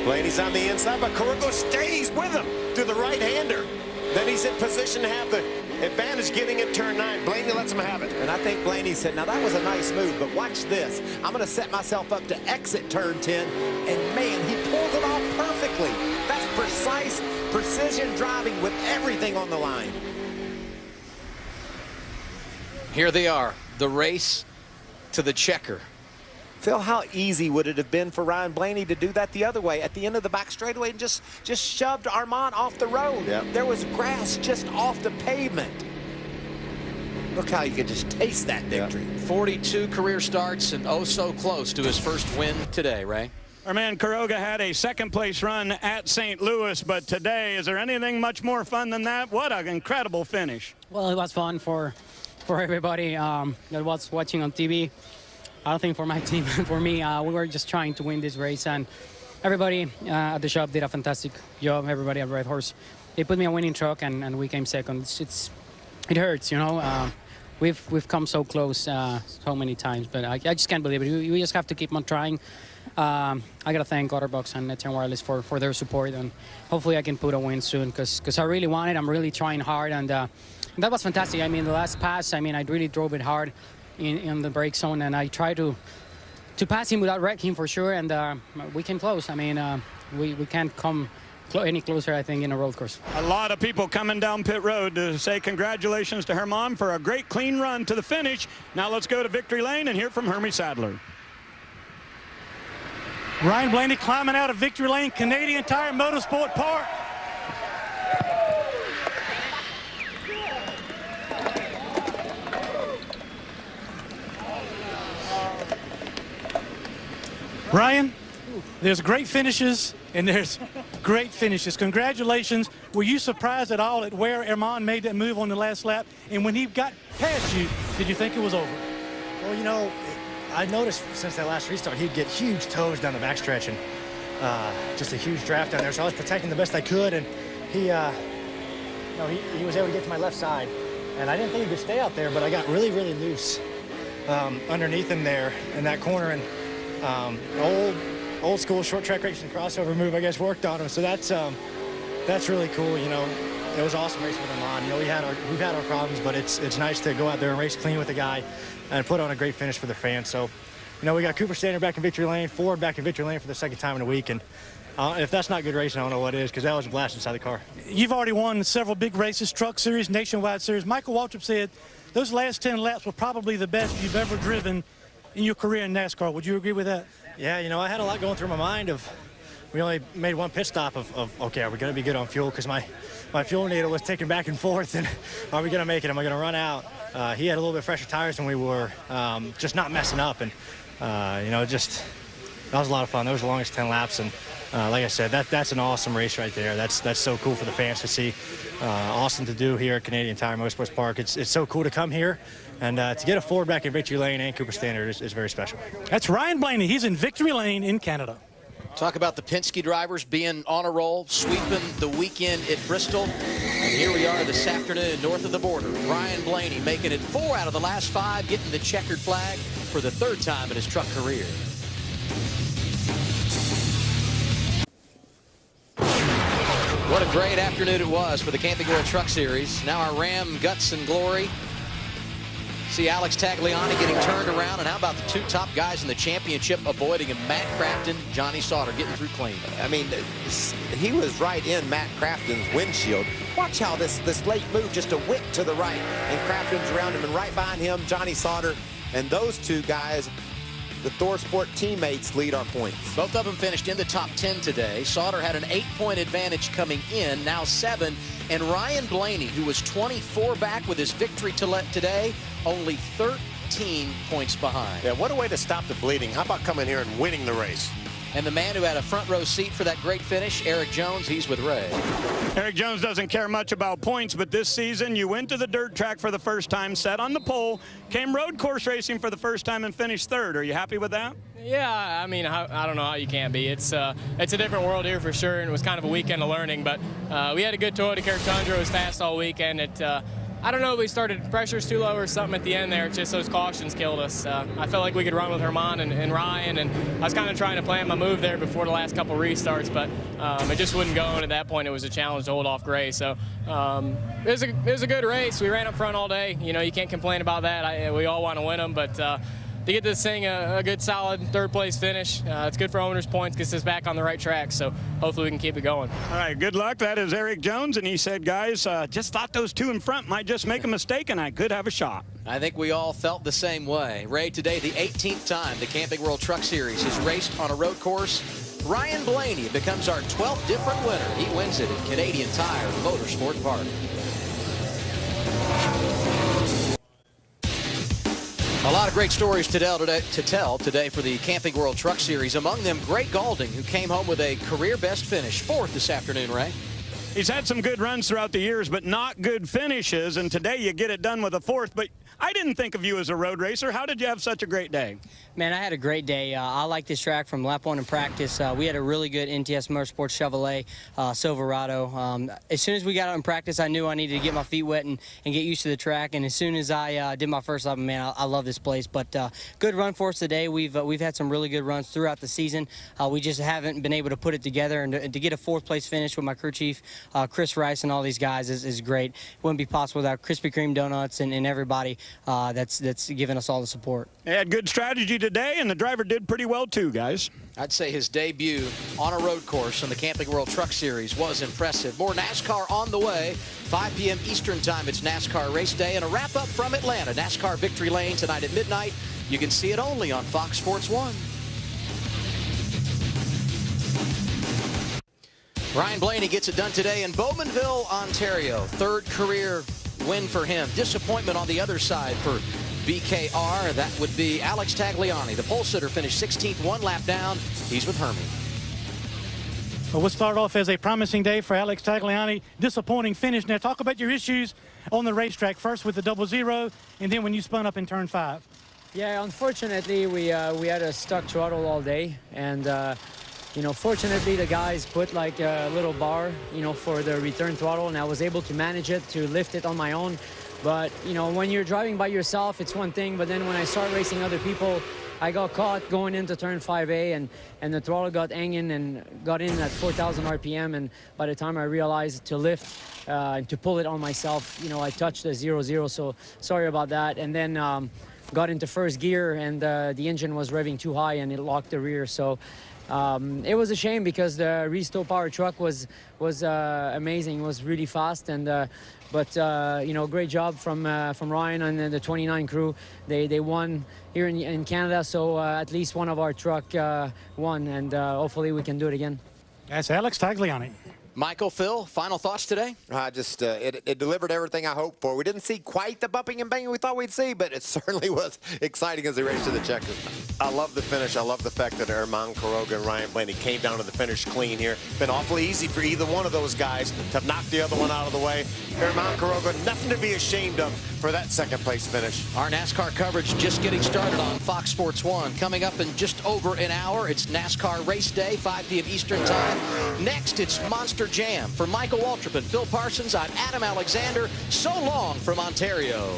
Blaney's on the inside, but Quiroga stays with him to the right-hander. Then he's in position to have the advantage getting in turn 9. Blaney lets him have it. And I think Blaney said, now that was a nice move, but watch this. I'm going to set myself up to exit turn 10. And man, he pulls it off perfectly. That's precise, precision driving with everything on the line. Here they are, the race to the checker. Phil, how easy would it have been for Ryan Blaney to do that the other way at the end of the back straightaway and just shoved Armand off the road? Yep. There was grass just off the pavement. Look how you could just taste that victory. 42 career starts and oh so close to his first win today, Ray. Our man Quiroga had a second-place run at St. Louis, but today, is there anything much more fun than that? What an incredible finish. Well, it was fun for everybody that was watching on TV. I don't think for my team, for me, we were just trying to win this race, and everybody at the shop did a fantastic job. Everybody at Red Horse, they put me a winning truck, and we came second. It hurts, you know. We've come so close so many times, but I just can't believe it. We just have to keep on trying. I gotta thank Otterbox and Net10 Wireless for their support, and hopefully I can put a win soon because I really want it. I'm really trying hard, and that was fantastic. I mean, the last pass, I mean, I really drove it hard in the brake zone, and I tried to pass him without wrecking him for sure, and we came close. I mean, we can't come any closer, I think, in a road course. A lot of people coming down pit road to say congratulations to Herman for a great clean run to the finish. Now let's go to Victory Lane and hear from Hermie Sadler. Ryan Blaney climbing out of Victory Lane, Canadian Tire Motorsport Park. Ryan, there's great finishes and there's great finishes. Congratulations. Were you surprised at all at where Herman made that move on the last lap? And when he got past you, did you think it was over? Well, you know, I noticed since that last restart, he'd get huge toes down the backstretch and just a huge draft down there. So I was protecting the best I could, and he was able to get to my left side. And I didn't think he could stay out there, but I got really, really loose underneath him there in that corner. And old school short track racing crossover move, I guess, worked on him. So that's that's really cool. You know, it was awesome racing with him on. You know, we've had our problems, but it's nice to go out there and race clean with a guy and put on a great finish for the fans. So, you know, we got Cooper Standard back in victory lane, Ford back in victory lane for the second time in a week, and if that's not good racing, I don't know what is, because that was a blast inside the car. You've already won several big races, Truck Series, Nationwide Series. Michael Waltrip said those last 10 laps were probably the best you've ever driven in your career in NASCAR. Would you agree with that? Yeah, you know, I had a lot going through my mind of, we only made one pit stop of okay, are we going to be good on fuel? Because my fuel needle was ticking back and forth, and are we going to make it? Am I going to run out? He had a little bit fresher tires than we were, just not messing up, and you know, just that was a lot of fun. That was the longest 10 laps, and like I said, that's an awesome race right there. That's so cool for the fans to see. Awesome to do here at Canadian Tire Motorsports Park. It's so cool to come here, and to get a Ford back in victory lane and Cooper Standard is very special. That's Ryan Blaney. He's in victory lane in Canada. Talk about the Penske drivers being on a roll, sweeping the weekend at Bristol. And here we are this afternoon north of the border. Ryan Blaney making it 4 out of the last 5, getting the checkered flag for the 3rd time in his truck career. What a great afternoon it was for the Camping World Truck Series. Now our Ram guts and glory. See Alex Tagliani getting turned around, and how about the 2 top guys in the championship avoiding him? Matt Crafton, Johnny Sauter getting through clean. I mean, he was right in Matt Crafton's windshield. Watch how this late move just a whip to the right, and Crafton's around him, and right behind him, Johnny Sauter, and those 2 guys, the Thor Sport teammates, lead our points. Both of them finished in the top 10 today. Sauter had an 8-point advantage coming in, now 7. And Ryan Blaney, who was 24 back with his victory today, only 13 points behind. Yeah, what a way to stop the bleeding. How about coming here and winning the race? And the man who had a front row seat for that great finish, Eric Jones, he's with Ray. Eric Jones doesn't care much about points, but this season you went to the dirt track for the first time, sat on the pole, came road course racing for the first time, and finished 3rd. Are you happy with that? Yeah, I mean, I don't know how you can't be. It's a different world here for sure, and it was kind of a weekend of learning. But we had a good Toyota Camry Tundra. It was fast all weekend. I don't know if we started pressures too low or something at the end there. It's just those cautions killed us. I felt like we could run with Herman and Ryan, and I was kind of trying to plan my move there before the last couple restarts, but it just wouldn't go. And at that point, it was a challenge to hold off Gray. So it was a good race. We ran up front all day. You know, you can't complain about that. We all want to win them, but to get this thing a good solid 3rd place finish, it's good for owners' points, gets us back on the right track, so hopefully we can keep it going. All right, good luck. That is Eric Jones, and he said, guys, just thought those 2 in front might just make a mistake, and I could have a shot. I think we all felt the same way. Ray, today the 18th time the Camping World Truck Series is raced on a road course. Ryan Blaney becomes our 12th different winner. He wins it at Canadian Tire Motorsport Park. A lot of great stories to tell today for the Camping World Truck Series. Among them, Greg Gaulding, who came home with a career best finish, 4th this afternoon, Ray. He's had some good runs throughout the years, but not good finishes, and today you get it done with a 4th. But I didn't think of you as a road racer. How did you have such a great day? Man, I had a great day. I like this track from lap 1 in practice. We had a really good NTS Motorsports Chevrolet Silverado. As soon as we got out in practice, I knew I needed to get my feet wet and get used to the track. And as soon as I did my first lap, man, I love this place. But good run for us today. We've had some really good runs throughout the season. We just haven't been able to put it together. And to get a 4th place finish with my crew chief, Chris Rice, and all these guys is great. It wouldn't be possible without Krispy Kreme donuts and everybody that's given us all the support. They had good strategy today, and the driver did pretty well too, guys. I'd say his debut on a road course on the Camping World Truck Series was impressive. More NASCAR on the way. 5 p.m. Eastern Time, it's NASCAR race day, and a wrap-up from Atlanta. NASCAR Victory Lane tonight at midnight. You can see it only on Fox Sports 1. Ryan Blaney gets it done today in Bowmanville, Ontario. 3rd career win for him. Disappointment on the other side for BKR. That would be Alex Tagliani. The pole sitter finished 16th, 1 lap down. He's with Hermie. Well, we'll start off as a promising day for Alex Tagliani. Disappointing finish. Now, talk about your issues on the racetrack. First with the 0-0, and then when you spun up in turn 5. Yeah, unfortunately, we had a stuck throttle all day, and you know, fortunately, the guys put like a little bar, you know, for the return throttle, and I was able to manage it, to lift it on my own. But, you know, when you're driving by yourself, it's one thing, but then when I start racing other people, I got caught going into turn 5A, and the throttle got hanging and got in at 4,000 RPM. And by the time I realized to lift and to pull it on myself, you know, I touched the 0-0. So sorry about that. And then got into first gear, and the engine was revving too high, and it locked the rear. So it was a shame because the Resto Power truck was amazing. It was really fast, and but you know, great job from Ryan and the 29 crew. They won here in Canada, so at least one of our truck won, and hopefully we can do it again. That's Alex Tagliani. Michael, Phil, final thoughts today? It delivered everything I hoped for. We didn't see quite the bumping and banging we thought we'd see, but it certainly was exciting as they raced to the checkers. I love the finish. I love the fact that Herman Quiroga and Ryan Blaney came down to the finish clean here. Been awfully easy for either one of those guys to knock the other one out of the way. Herman Quiroga, nothing to be ashamed of for that second place finish. Our NASCAR coverage just getting started on Fox Sports 1. Coming up in just over an hour, it's NASCAR Race Day, 5 p.m. Eastern Time. Next, it's Monster Jam. For Michael Waltrip and Phil Parsons, I'm Adam Alexander. So long from Ontario.